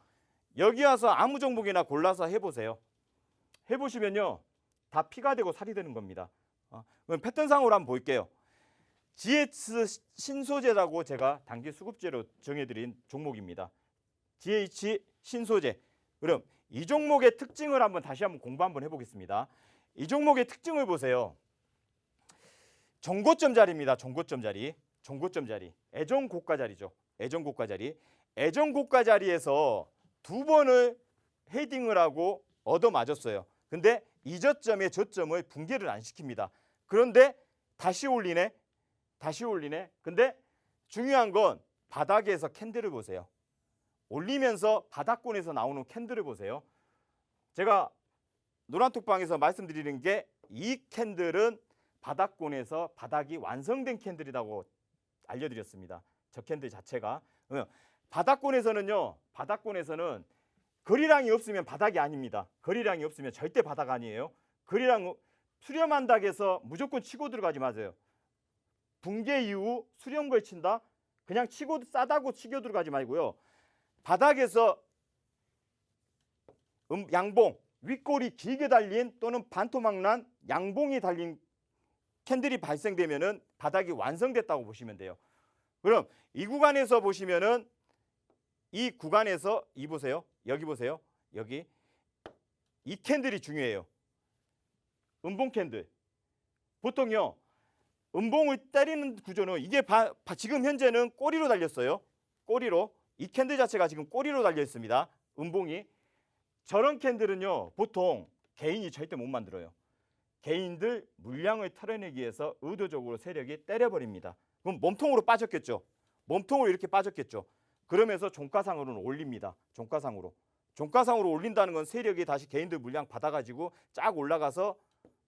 여기 와서 아무 종목이나 골라서 해보세요. 해보시면요. 다 피가 되고 살이 되는 겁니다. 그럼 패턴상으로 한번 볼게요. GH 신소재라고 제가 단기 수급제로 정해드린 종목입니다. GH 신소재. 그럼 이 종목의 특징을 다시 한번 공부 한번 해보겠습니다. 이 종목의 특징을 보세요. 정고점 자리입니다. 정고점 자리. 애정고가 자리죠. 애정고가 자리에서 2번을 헤딩을 하고 얻어맞았어요. 근데 이 저점을 붕괴를 안 시킵니다. 그런데 다시 올리네. 근데 중요한 건 바닥에서 캔들을 보세요. 올리면서 바닥권에서 나오는 캔들을 보세요. 제가 노란톡방에서 말씀드리는 게 이 캔들은 바닥권에서 바닥이 완성된 캔들이라고 알려드렸습니다. 저 캔들 자체가. 바닥권에서는 거리량이 없으면 바닥이 아닙니다. 거리량이 없으면 절대 바닥 아니에요. 거리량 수렴한다고 해서 무조건 치고 들어가지 마세요. 붕괴 이후 수렴 걸친다? 그냥 싸다고 치고 들어가지 말고요. 바닥에서 양봉, 윗골이 길게 달린 또는 반토막 난 양봉이 달린 캔들이 발생되면은 바닥이 완성됐다고 보시면 돼요. 그럼 이 구간에서 보시면은 이 구간에서 여기 보세요. 여기 이 캔들이 중요해요. 음봉 캔들. 보통요. 음봉을 때리는 구조는 이게 지금 현재는 꼬리로 달렸어요. 꼬리로. 이 캔들 자체가 지금 꼬리로 달려 있습니다. 음봉이. 저런 캔들은요. 보통 개인이 절대 못 만들어요. 개인들 물량을 털어내기 위해서 의도적으로 세력이 때려버립니다. 그럼 몸통으로 빠졌겠죠. 몸통으로 이렇게 빠졌겠죠. 그러면서 종가상으로는 올립니다. 종가상으로 올린다는 건 세력이 다시 개인들 물량 받아가지고 쫙 올라가서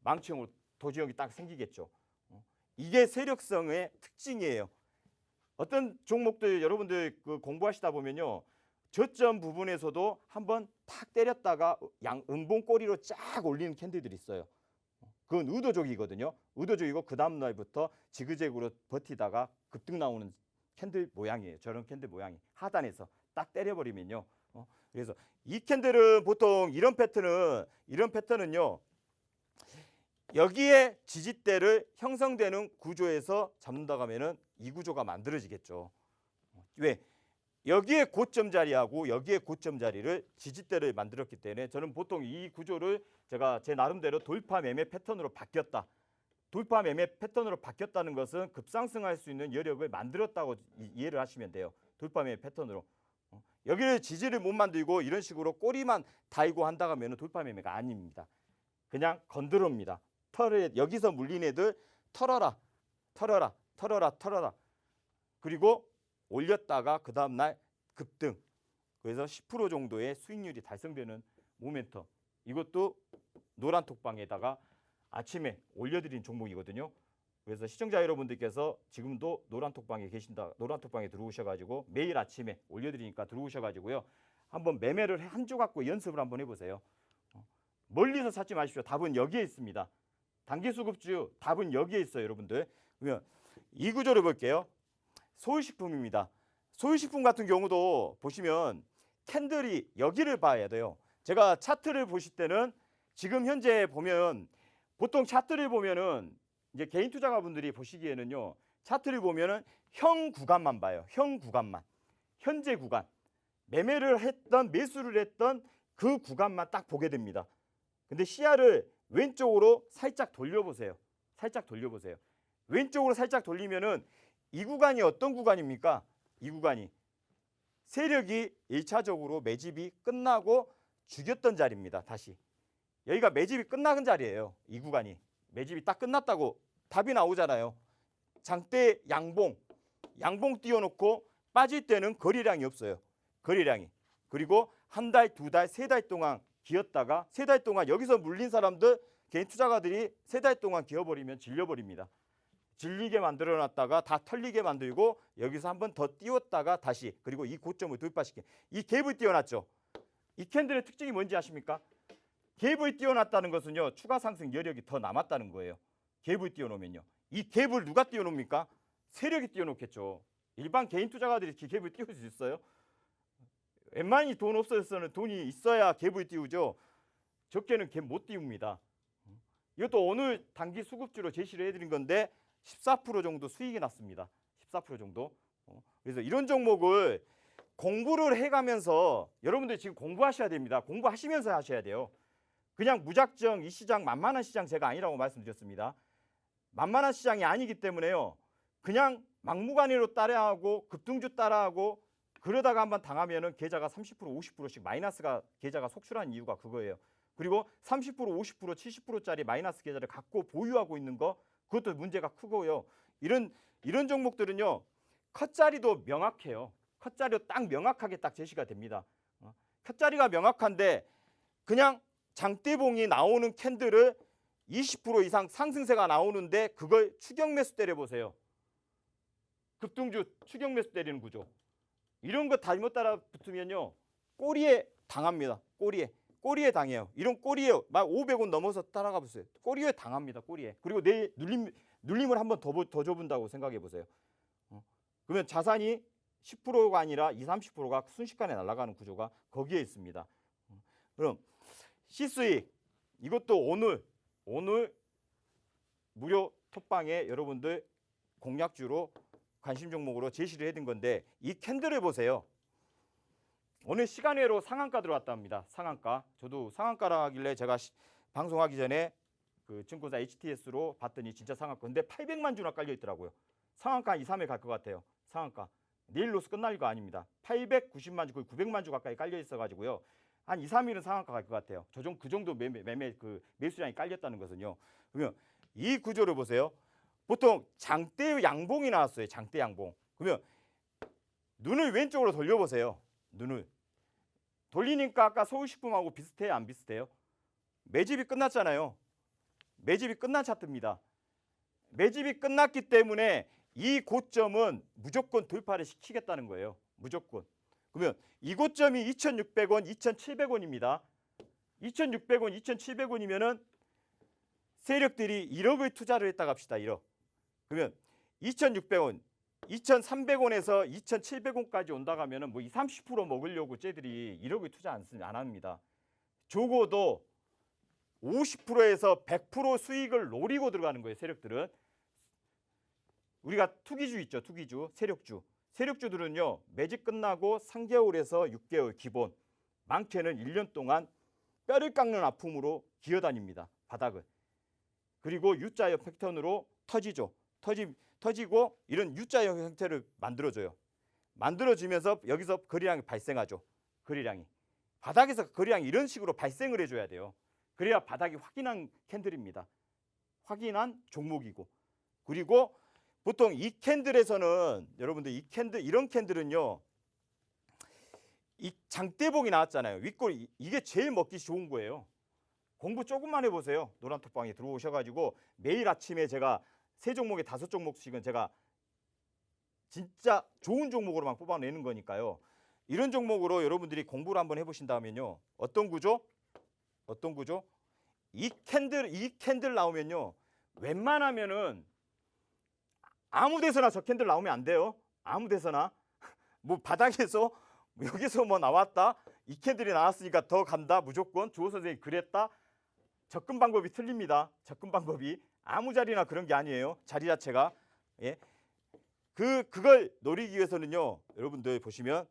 망치형으로 도지형이 딱 생기겠죠. 이게 세력성의 특징이에요. 어떤 종목들 여러분들 공부하시다 보면요. 저점 부분에서도 한번 탁 때렸다가 음봉 꼬리로 쫙 올리는 캔들들이 있어요. 그건 의도적이거든요. 의도적이고 그 다음 날부터 지그재그로 버티다가 급등 나오는 캔들 모양이에요. 저런 캔들 모양이 하단에서 딱 때려버리면요. 그래서 이 캔들은 보통 이런 패턴은요. 여기에 지지대를 형성되는 구조에서 잡는다고 하면은 이 구조가 만들어지겠죠. 왜? 여기에 고점 자리하고 여기에 고점 자리를 지지대를 만들었기 때문에 저는 보통 이 구조를 제가 제 나름대로 돌파 매매 패턴으로 바뀌었다. 돌파 매매 패턴으로 바뀌었다는 것은 급상승할 수 있는 여력을 만들었다고 이해를 하시면 돼요. 돌파 매매 패턴으로. 여기를 지지를 못 만들고 이런 식으로 꼬리만 달고 한다고 하면 돌파 매매가 아닙니다. 그냥 건드립니다. 여기서 물린 애들 털어라. 그리고 올렸다가 그 다음날 급등. 그래서 10% 정도의 수익률이 달성되는 모멘텀. 이것도 노란 톡방에다가 아침에 올려드린 종목이거든요. 그래서 시청자 여러분들께서 지금도 노란 톡방에 들어오셔가지고 매일 아침에 올려드리니까 들어오셔가지고요. 한번 매매를 한 주 갖고 연습을 한번 해보세요. 멀리서 찾지 마십시오. 답은 여기에 있습니다. 단기수급주 답은 여기에 있어요, 여러분들. 그러면 이 구조를 볼게요. 서울식품입니다. 서울식품 같은 경우도 보시면 캔들이 여기를 봐야 돼요. 제가 차트를 보실 때는 지금 현재 보면 보통 차트를 보면은 이제 개인 투자가분들이 보시기에는요. 차트를 보면은 형 구간만 봐요. 형 구간만. 현재 구간. 매매를 했던 매수를 했던 그 구간만 딱 보게 됩니다. 근데 시야를 왼쪽으로 살짝 돌려보세요. 왼쪽으로 살짝 돌리면은 이 구간이 어떤 구간입니까? 이 구간이 세력이 1차적으로 매집이 끝나고 죽였던 자리입니다. 다시. 여기가 매집이 끝나는 자리예요. 이 구간이. 매집이 딱 끝났다고 답이 나오잖아요. 장대 양봉 띄워놓고 빠질 때는 거래량이 없어요. 거래량이. 그리고 한 달, 두 달, 세 달 동안 기었다가 세 달 동안 여기서 물린 사람들 개인 투자가들이 세 달 동안 기어버리면 질려버립니다. 질리게 만들어놨다가 다 털리게 만들고 여기서 한 번 더 띄웠다가 다시 그리고 이 고점을 돌파시켜 이 갭을 띄워놨죠. 이 캔들의 특징이 뭔지 아십니까? 갭을 띄워놨다는 것은요. 추가 상승 여력이 더 남았다는 거예요. 갭을 띄워놓으면요. 이 갭을 누가 띄워놓습니까? 세력이 띄워놓겠죠. 일반 개인 투자가들이 갭을 띄울 수 있어요? 웬만히 돈 없어서는 돈이 있어야 갭을 띄우죠. 적게는 갭 못 띄웁니다. 이것도 오늘 단기 수급주로 제시를 해드린 건데 14% 정도 수익이 났습니다. 14% 정도. 그래서 이런 종목을 공부를 해가면서 여러분들 지금 공부하셔야 됩니다. 공부하시면서 하셔야 돼요. 그냥 무작정 이 시장 만만한 시장 제가 아니라고 말씀드렸습니다. 만만한 시장이 아니기 때문에요. 그냥 막무가내로 따라하고 급등주 따라하고 그러다가 한번 당하면은 계좌가 30% 50%씩 마이너스가 계좌가 속출하는 이유가 그거예요. 그리고 30% 50% 70%짜리 마이너스 계좌를 갖고 보유하고 있는 거 그것도 문제가 크고요. 이런 종목들은요. 컷자리도 명확해요. 컷자리도 딱 명확하게 딱 제시가 됩니다. 컷자리가 명확한데 그냥 장대봉이 나오는 캔들을 20% 이상 상승세가 나오는데 그걸 추격 매수 때려보세요. 급등주 추격 매수 때리는 구조. 이런 거 잘못 따라 붙으면요. 꼬리에 당합니다. 꼬리에 당해요. 이런 꼬리에 막 500원 넘어서 따라가 보세요. 꼬리에 당합니다. 꼬리에. 그리고 내 눌림을 한번 더 줘본다고 생각해 보세요. 그러면 자산이 10%가 아니라 20, 30%가 순식간에 날아가는 구조가 거기에 있습니다. 그럼 C수익 이것도 오늘 무료 톡방에 여러분들 공략주로 관심 종목으로 제시를 해둔 건데 이 캔들을 보세요. 오늘 시간외로 상한가 들어왔다 합니다. 상한가. 저도 상한가라 하길래 제가 방송하기 전에 그 증권사 HTS로 봤더니 진짜 상한가. 근데 800만 주나 깔려 있더라고요. 상한가 한 2, 3일 갈 것 같아요. 상한가. 내일 로스 끝날 거 아닙니다. 890만 주, 거의 900만 주 가까이 깔려 있어가지고요. 한 2, 3일은 상한가 갈 것 같아요. 그 정도 매수량이 깔렸다는 것은요. 그러면 이 구조를 보세요. 보통 장대 양봉이 나왔어요. 장대 양봉. 그러면 눈을 왼쪽으로 돌려보세요. 눈을. 돌리니까 아까 서울식품하고 비슷해요? 안 비슷해요? 매집이 끝났잖아요. 매집이 끝난 차트입니다. 매집이 끝났기 때문에 이 고점은 무조건 돌파를 시키겠다는 거예요. 무조건. 그러면 이 고점이 2,600원, 2,700원입니다. 2,600원, 2,700원이면은 세력들이 1억을 투자를 했다고 합시다. 1억. 그러면 2,600원, 2,300원에서 2,700원까지 온다고 하면은 뭐 30% 먹으려고 쟤들이 1억을 투자 안 합니다. 적어도 50%에서 100% 수익을 노리고 들어가는 거예요. 세력들은. 우리가 투기주 있죠. 투기주, 세력주. 세력주들은요. 매집 끝나고 3개월에서 6개월 기본, 많게는 1년 동안 뼈를 깎는 아픔으로 기어다닙니다. 바닥을. 그리고 U자형 패턴으로 터지죠. 터지고 이런 U자형 형태를 만들어줘요. 만들어지면서 여기서 거래량이 발생하죠. 거래량이. 바닥에서 거래량이 이런 식으로 발생을 해줘야 돼요. 그래야 바닥이 확인한 캔들입니다. 확인한 종목이고. 그리고 보통 이 캔들에서는 여러분들 이런 캔들은요. 이 장대봉이 나왔잖아요. 윗골 이게 제일 먹기 좋은 거예요. 공부 조금만 해보세요. 노란톡방에 들어오셔가지고 매일 아침에 제가 3종목에 5종목씩은 제가 진짜 좋은 종목으로만 뽑아내는 거니까요. 이런 종목으로 여러분들이 공부를 한번 해보신다면요. 어떤 구조? 이 캔들 나오면요. 웬만하면은 아무 데서나 저 캔들 나오면 안 돼요. 아무 데서나. 뭐 바닥에서 여기서 뭐 나왔다. 이 캔들이 나왔으니까 더 간다. 무조건 주호 선생님이 그랬다. 접근 방법이 틀립니다. 접근 방법이 아무 자리나 그런 게 아니에요. 자리 자체가. 예. 그걸 노리기 위해서는요. 여러분들 보시면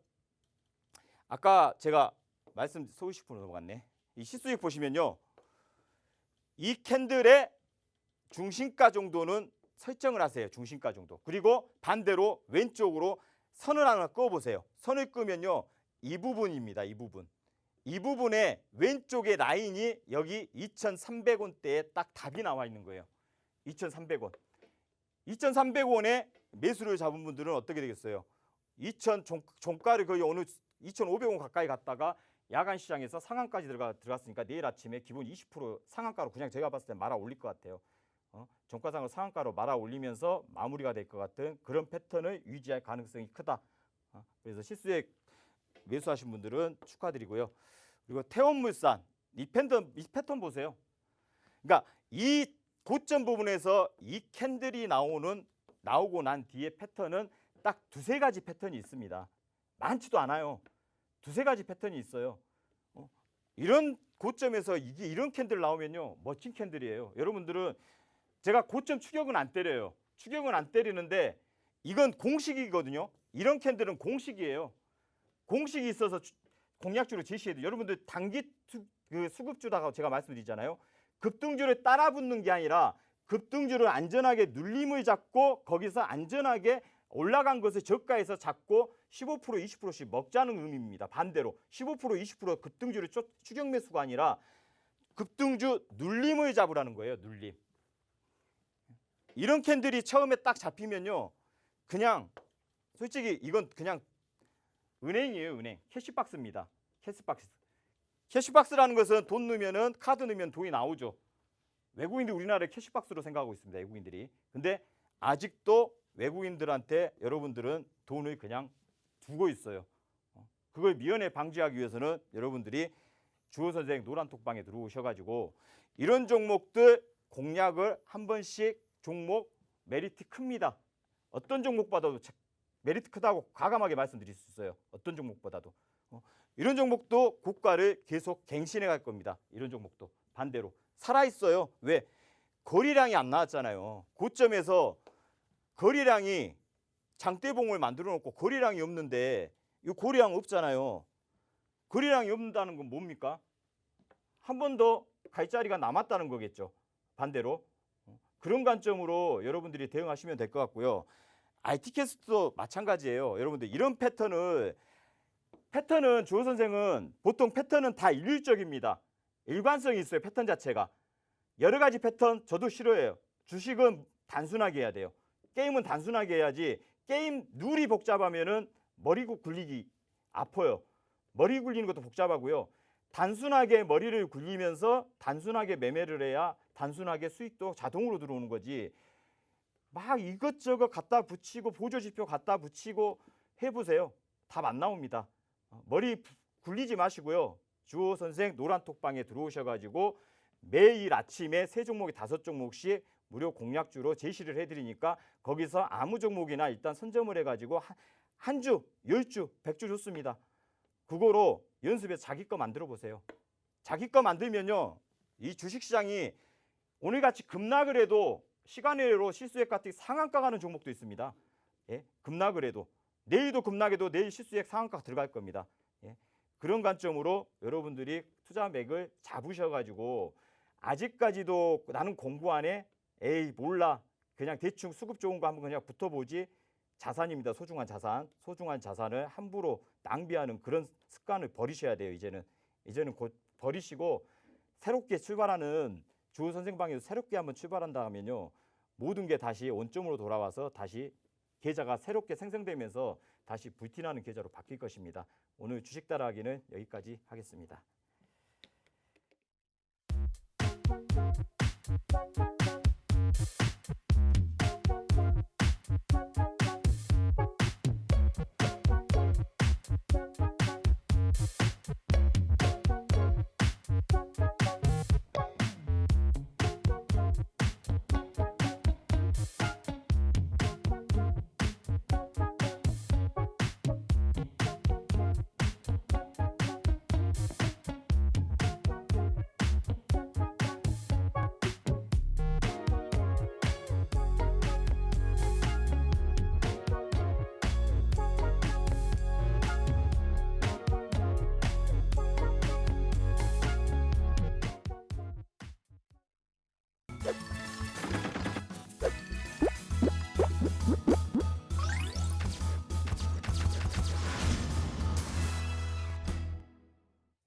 아까 제가 말씀 소식으로 넘어갔네. 이 시수익 보시면요. 이 캔들의 중심가 정도는 설정을 하세요. 중심가 정도. 그리고 반대로 왼쪽으로 선을 하나 그어보세요. 선을 끄면요. 이 부분입니다. 이 부분. 이 부분에 왼쪽의 라인이 여기 2,300원대에 딱 답이 나와 있는 거예요. 2,300원. 2,300원에 매수를 잡은 분들은 어떻게 되겠어요? 종가를 거의 어느 2,500원 가까이 갔다가 야간 시장에서 상한까지 들어갔으니까 내일 아침에 기본 20% 상한가로 그냥 제가 봤을 때 말아 올릴 것 같아요. 종가상으로 상한가로 말아 올리면서 마무리가 될 것 같은 그런 패턴을 유지할 가능성이 크다. 그래서 실수에 매수하신 분들은 축하드리고요. 그리고 태원물산 이 패턴 보세요. 그러니까 이 고점 부분에서 이 캔들이 나오고 난 뒤에 패턴은 딱 2-3가지 패턴이 있습니다. 많지도 않아요. 2-3가지 패턴이 있어요. 이런 고점에서 이런 캔들 나오면요. 멋진 캔들이에요. 여러분들은 제가 고점 추격은 안 때려요. 추격은 안 때리는데 이건 공식이거든요. 이런 캔들은 공식이에요. 공식이 있어서 공략주로 제시해도 여러분들 단기 수급주다가 제가 말씀드리잖아요. 급등주를 따라 붙는 게 아니라 급등주를 안전하게 눌림을 잡고 거기서 안전하게 올라간 것을 저가에서 잡고 15% 20%씩 먹자는 의미입니다. 반대로 15% 20% 급등주를 추격 매수가 아니라 급등주 눌림을 잡으라는 거예요. 눌림. 이런 캔들이 처음에 딱 잡히면요. 그냥 솔직히 이건 그냥 은행이에요. 은행. 캐시박스입니다. 캐시박스. 캐시박스라는 것은 돈 넣으면은 카드 넣으면 돈이 나오죠. 외국인들이 우리나라를 캐시박스로 생각하고 있습니다. 외국인들이. 근데 아직도 외국인들한테 여러분들은 돈을 그냥 두고 있어요. 그걸 미연에 방지하기 위해서는 여러분들이 주호 선생 노란톡방에 들어오셔가지고 이런 종목들 공략을 한 번씩 종목 메리트 큽니다. 어떤 종목보다도 메리트 크다고 과감하게 말씀드릴 수 있어요. 어떤 종목보다도. 이런 종목도 고가를 계속 갱신해 갈 겁니다. 이런 종목도 반대로 살아있어요. 왜? 거래량이 안 나왔잖아요. 고점에서 거래량이 장대봉을 만들어 놓고 거래량이 없는데 이 거래량 없잖아요. 거래량이 없다는 건 뭡니까? 한 번 더 갈 자리가 남았다는 거겠죠. 반대로. 그런 관점으로 여러분들이 대응하시면 될 것 같고요. IT캐스트도 마찬가지예요. 여러분들 이런 패턴은 주호 선생은 보통 패턴은 다 일률적입니다. 일관성이 있어요. 패턴 자체가. 여러 가지 패턴 저도 싫어해요. 주식은 단순하게 해야 돼요. 게임은 단순하게 해야지 게임 룰이 복잡하면은 머리 굴리기 아파요. 머리 굴리는 것도 복잡하고요. 단순하게 머리를 굴리면서 단순하게 매매를 해야 단순하게 수익도 자동으로 들어오는 거지. 막 이것저것 갖다 붙이고 보조지표 갖다 붙이고 해보세요. 답 안 나옵니다. 머리 굴리지 마시고요. 주호 선생 노란톡방에 들어오셔가지고 매일 아침에 3종목이 5종목씩 무료 공략주로 제시를 해드리니까 거기서 아무 종목이나 일단 선점을 해가지고 한 주, 10주, 100주 좋습니다. 그거로 연습해서 자기 거 만들어 보세요. 자기 거 만들면요. 이 주식시장이 오늘같이 급락을 해도 시간외로 실수액 같은 상한가 가는 종목도 있습니다. 예? 급락을 해도. 내일도 급락해도 내일 실수액 상한가 들어갈 겁니다. 예? 그런 관점으로 여러분들이 투자맥을 잡으셔가지고 아직까지도 나는 공부 안 해? 에이 몰라. 그냥 대충 수급 좋은 거 한번 그냥 붙어보지. 자산입니다. 소중한 자산. 소중한 자산을 함부로 낭비하는 그런 습관을 버리셔야 돼요. 이제는 곧 버리시고 새롭게 출발하는 주호 선생 방에서 새롭게 한번 출발한다 하면요. 모든 게 다시 원점으로 돌아와서 다시 계좌가 새롭게 생성되면서 다시 불티나는 계좌로 바뀔 것입니다. 오늘 주식 따라하기는 여기까지 하겠습니다.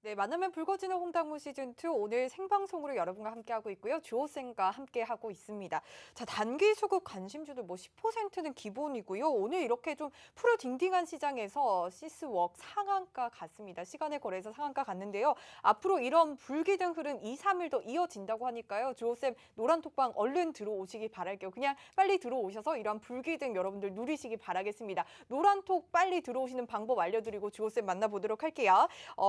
네, 만나면 붉어지는 홍당무 시즌2 오늘 생방송으로 여러분과 함께하고 있고요. 주호쌤과 함께하고 있습니다. 자, 단기 수급 관심주들 10%는 기본이고요. 오늘 이렇게 좀 푸르딩딩한 시장에서 시스웍 상한가 갔습니다. 시간에 거래해서 상한가 갔는데요. 앞으로 이런 불기등 흐름 2, 3일 더 이어진다고 하니까요. 주호쌤 노란톡방 얼른 들어오시기 바랄게요. 그냥 빨리 들어오셔서 이런 불기등 여러분들 누리시기 바라겠습니다. 노란톡 빨리 들어오시는 방법 알려드리고 주호쌤 만나보도록 할게요.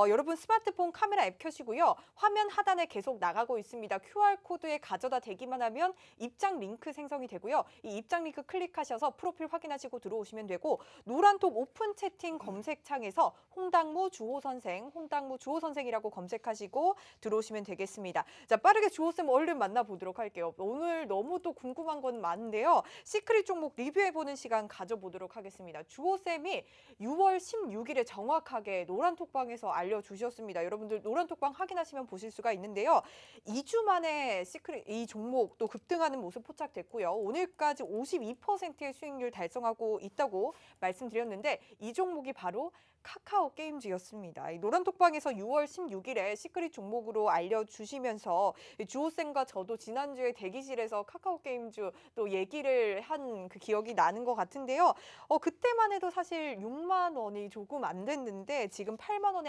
여러분 스마트폰 카메라 앱 켜시고요. 화면 하단에 계속 나가고 있습니다. QR코드에 가져다 대기만 하면 입장 링크 생성이 되고요. 이 입장 링크 클릭하셔서 프로필 확인하시고 들어오시면 되고 노란톡 오픈 채팅 검색창에서 홍당무 주호 선생, 홍당무 주호 선생이라고 검색하시고 들어오시면 되겠습니다. 자, 빠르게 주호쌤 얼른 만나보도록 할게요. 오늘 너무 또 궁금한 건 많은데요. 시크릿 종목 리뷰해보는 시간 가져보도록 하겠습니다. 주호쌤이 6월 16일에 정확하게 노란톡방에서 알려주셨습니다. 여러분들 노란톡방 확인하시면 보실 수가 있는데요. 2주 만에 시크릿 이 종목 또 급등하는 모습 포착됐고요. 오늘까지 52%의 수익률 달성하고 있다고 말씀드렸는데 이 종목이 바로 카카오 게임즈였습니다. 이 노란톡방에서 6월 16일에 시크릿 종목으로 알려주시면서 주호쌤과 저도 지난주에 대기실에서 카카오 게임즈 또 얘기를 한 그 기억이 나는 것 같은데요. 그때만 해도 사실 6만 원이 조금 안 됐는데 지금 8만 원에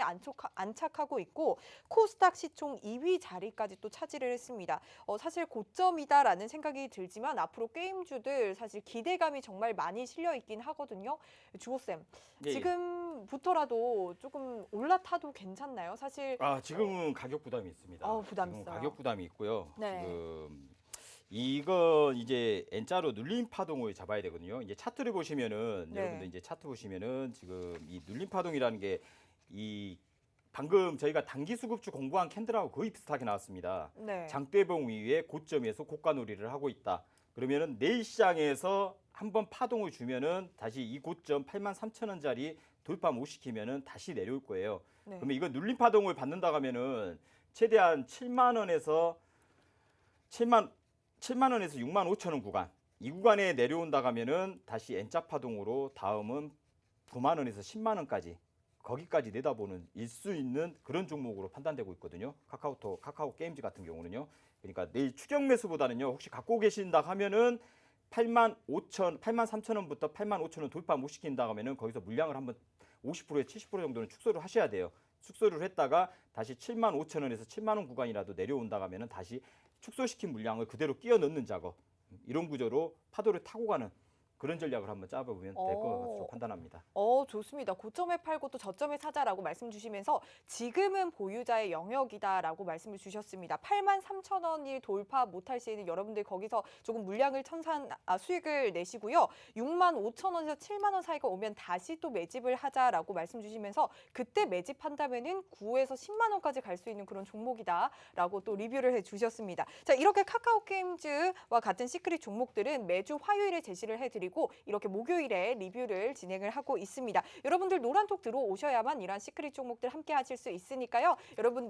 안착하고 있고 코스닥 시총 2위 자리까지 또 차지를 했습니다. 사실 고점이다라는 생각이 들지만 앞으로 게임주들 사실 기대감이 정말 많이 실려 있긴 하거든요. 주호쌤, 예, 지금부터라도 조금 올라타도 괜찮나요? 사실 지금은 가격 부담이 있습니다. 부담 지금 있어요. 가격 부담이 있고요. 네. 지금 이거 이제 N자로 눌림 파동을 잡아야 되거든요. 이제 차트를 보시면은 네. 여러분들 이제 차트 보시면은 지금 이 눌림 파동이라는 게 이 방금 저희가 단기 수급주 공부한 캔들하고 거의 비슷하게 나왔습니다. 네. 장대봉 이후에 고점에서 고가 놀이를 하고 있다. 그러면은 내일 시장에서 한번 파동을 주면은 다시 이 고점 83,000원짜리 돌파 못 시키면은 다시 내려올 거예요. 네. 그러면 이거 눌림 파동을 받는다 하면은 최대한 7만 원에서 6만 5천 원 구간. 이 구간에 내려온다 하면은 다시 N자 파동으로 다음은 9만 원에서 10만 원까지 거기까지 내다보는 일 수 있는 그런 종목으로 판단되고 있거든요. 카카오 게임즈 같은 경우는요. 그러니까 내일 추격 매수보다는요. 혹시 갖고 계신다 하면은 8만 3천 원부터 8만 5천 원 돌파 못 시킨다 하면은 거기서 물량을 한번 50%에 70% 정도는 축소를 하셔야 돼요. 축소를 했다가 다시 7만 5천 원에서 7만 원 구간이라도 내려온다 하면은 다시 축소시킨 물량을 그대로 끼워 넣는 작업. 이런 구조로 파도를 타고 가는 그런 전략을 한번 짜보면 될 것으로 판단합니다. 좋습니다. 고점에 팔고 또 저점에 사자라고 말씀 주시면서 지금은 보유자의 영역이다라고 말씀을 주셨습니다. 83,000원이 돌파 못할 시에는 여러분들 거기서 조금 물량을 수익을 내시고요. 65,000원에서 7만 원 사이가 오면 다시 또 매집을 하자라고 말씀 주시면서 그때 매집한다면은 9에서 10만 원까지 갈 수 있는 그런 종목이다라고 또 리뷰를 해주셨습니다. 자, 이렇게 카카오 게임즈와 같은 시크릿 종목들은 매주 화요일에 제시를 해드리고 이렇게 목요일에 리뷰를 진행을 하고 있습니다. 여러분들 노란톡 들어오셔야만 이런 시크릿 종목들 함께 하실 수 있으니까요. 여러분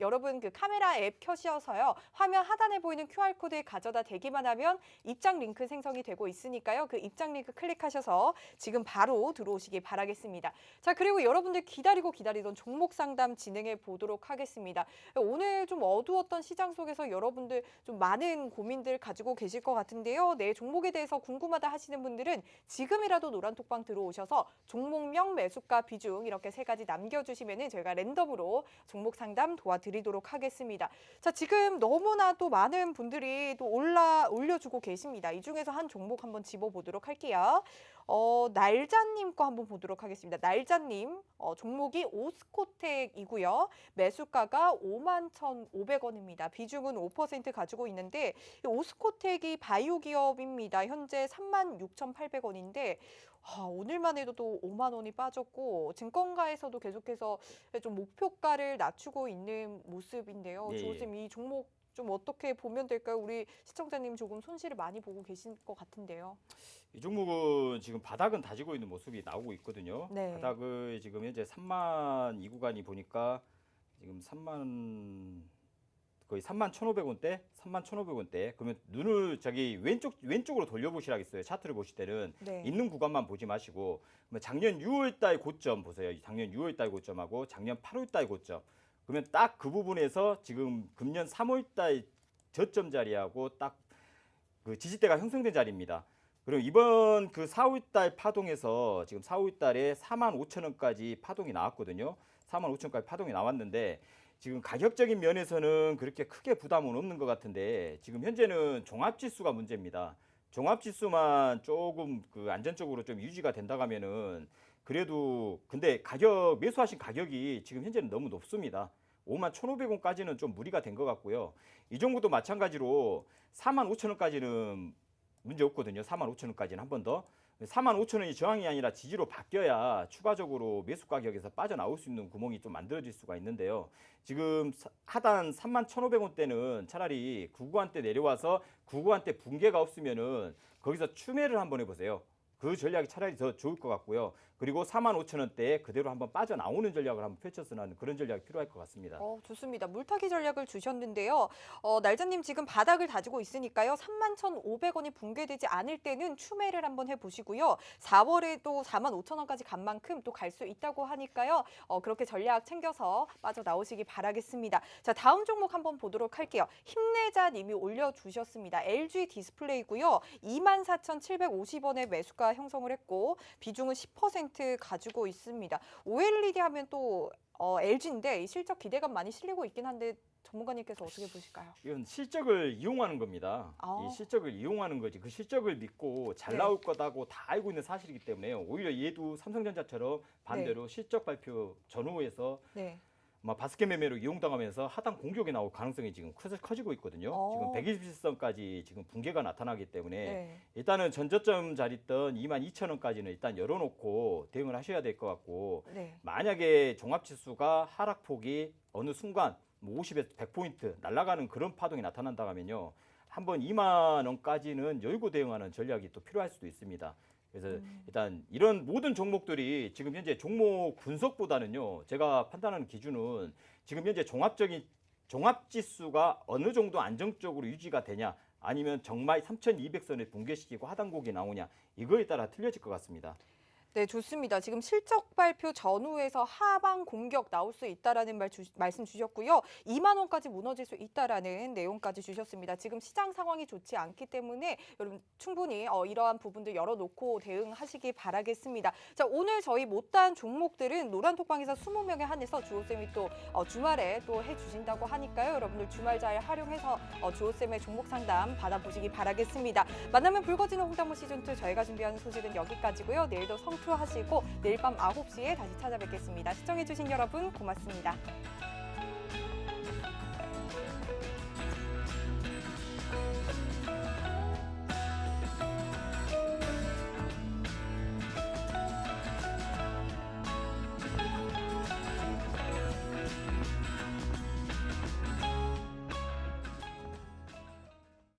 여러분 그 카메라 앱 켜셔서요. 화면 하단에 보이는 QR코드에 가져다 대기만 하면 입장 링크 생성이 되고 있으니까요. 그 입장 링크 클릭하셔서 지금 바로 들어오시기 바라겠습니다. 자, 그리고 여러분들 기다리던 종목 상담 진행해 보도록 하겠습니다. 오늘 좀 어두웠던 시장 속에서 여러분들 좀 많은 고민들 가지고 계실 것 같은데요. 네, 종목에 대해서 궁금하다 하시는 분들은 지금이라도 노란톡방 들어오셔서 종목명, 매수가, 비중 이렇게 세 가지 남겨주시면은 저희가 랜덤으로 종목 상담 도와드리도록 하겠습니다. 자, 지금 너무나도 많은 분들이 또 올려주고 계십니다. 이 중에서 한 종목 한번 집어보도록 할게요. 날자님 거 한번 보도록 하겠습니다. 날자님 종목이 오스코텍이고요. 매수가가 51,500원입니다. 비중은 5% 가지고 있는데 오스코텍이 바이오 기업입니다. 현재 36,800원인데 오늘만 해도 또 5만 원이 빠졌고 증권가에서도 계속해서 좀 목표가를 낮추고 있는 모습인데요. 예, 조금 이 종목 좀 어떻게 보면 될까요? 우리 시청자님 조금 손실을 많이 보고 계신 것 같은데요. 이 종목은 지금 바닥은 다지고 있는 모습이 나오고 있거든요. 네. 바닥을 지금 현재 3만 이 구간이 보니까 지금 거의 31,500원대, 31,500원대. 그러면 눈을 왼쪽으로 돌려보시라겠어요. 차트를 보실 때는 네. 있는 구간만 보지 마시고 그러면 작년 6월달 고점 보세요. 작년 6월달 고점하고 작년 8월달 고점. 그러면 딱 그 부분에서 지금 금년 3월달 저점 자리하고 딱 그 지지대가 형성된 자리입니다. 그리고 이번 그 4월달 파동에서 지금 4월달에 45,000원까지 파동이 나왔거든요. 45,000원까지 파동이 나왔는데 지금 가격적인 면에서는 그렇게 크게 부담은 없는 것 같은데 지금 현재는 종합지수가 문제입니다. 종합지수만 조금 그 안전적으로 좀 유지가 된다고 하면은 그래도 근데 매수하신 가격이 지금 현재는 너무 높습니다. 51,500원까지는 좀 무리가 된 것 같고요. 이 정도도 마찬가지로 45,000원까지는 문제 없거든요. 45,000원까지는 한 번 더. 45,000원이 저항이 아니라 지지로 바뀌어야 추가적으로 매수 가격에서 빠져나올 수 있는 구멍이 좀 만들어질 수가 있는데요. 지금 하단 31,500원대는 차라리 9구간대 내려와서 9구간대 붕괴가 없으면은 거기서 추매를 한번 해보세요. 그 전략이 차라리 더 좋을 것 같고요. 그리고 45,000원대에 그대로 한번 빠져나오는 전략을 한번 펼쳐서는 그런 전략이 필요할 것 같습니다. 좋습니다. 물타기 전략을 주셨는데요. 날자님 지금 바닥을 다지고 있으니까요. 31,500원이 붕괴되지 않을 때는 추매를 한번 해보시고요. 4월에도 45,000원까지 간 만큼 또 갈 수 있다고 하니까요. 그렇게 전략 챙겨서 빠져나오시기 바라겠습니다. 자, 다음 종목 한번 보도록 할게요. 힘내자 님이 올려주셨습니다. LG 디스플레이고요. 24,750원의 매수가 형성을 했고 비중은 10% 가지고 있습니다. OLED 하면 또 LG인데 이 실적 기대감 많이 실리고 있긴 한데 전문가님께서 어떻게 보실까요? 이건 실적을 이용하는 겁니다. 이 실적을 이용하는 거지. 그 실적을 믿고 잘 나올 거다고 다 알고 있는 사실이기 때문에 오히려 얘도 삼성전자처럼 반대로 실적 발표 전후에서 바스켓 매매로 이용당하면서 하단 공격이 나올 가능성이 지금 커지고 있거든요. 지금 120선까지 지금 붕괴가 나타나기 때문에 일단은 전저점 자리던 22,000원까지는 일단 열어놓고 대응을 하셔야 될 것 같고 만약에 종합지수가 하락폭이 어느 순간 50에서 100포인트 날아가는 그런 파동이 나타난다 하면요. 한번 2만 원까지는 열고 대응하는 전략이 또 필요할 수도 있습니다. 그래서 일단 이런 모든 종목들이 지금 현재 종목 분석보다는요. 제가 판단하는 기준은 지금 현재 종합지수가 어느 정도 안정적으로 유지가 되냐 아니면 정말 3,200선을 붕괴시키고 하단곡이 나오냐 이거에 따라 틀려질 것 같습니다. 네, 좋습니다. 지금 실적 발표 전후에서 하방 공격 나올 수 있다라는 말씀 주셨고요. 2만 원까지 무너질 수 있다라는 내용까지 주셨습니다. 지금 시장 상황이 좋지 않기 때문에 여러분 충분히 이러한 부분들 열어놓고 대응하시기 바라겠습니다. 자, 오늘 저희 못다한 종목들은 노란톡방에서 20명에 한해서 주호쌤이 또 주말에 또 해주신다고 하니까요. 여러분들 주말 잘 활용해서 주호쌤의 종목 상담 받아보시기 바라겠습니다. 만나면 붉어지는 홍당무 시즌2 저희가 준비하는 소식은 여기까지고요. 내일도 성투하시고 내일 밤 9시에 다시 찾아뵙겠습니다. 시청해주신 여러분 고맙습니다.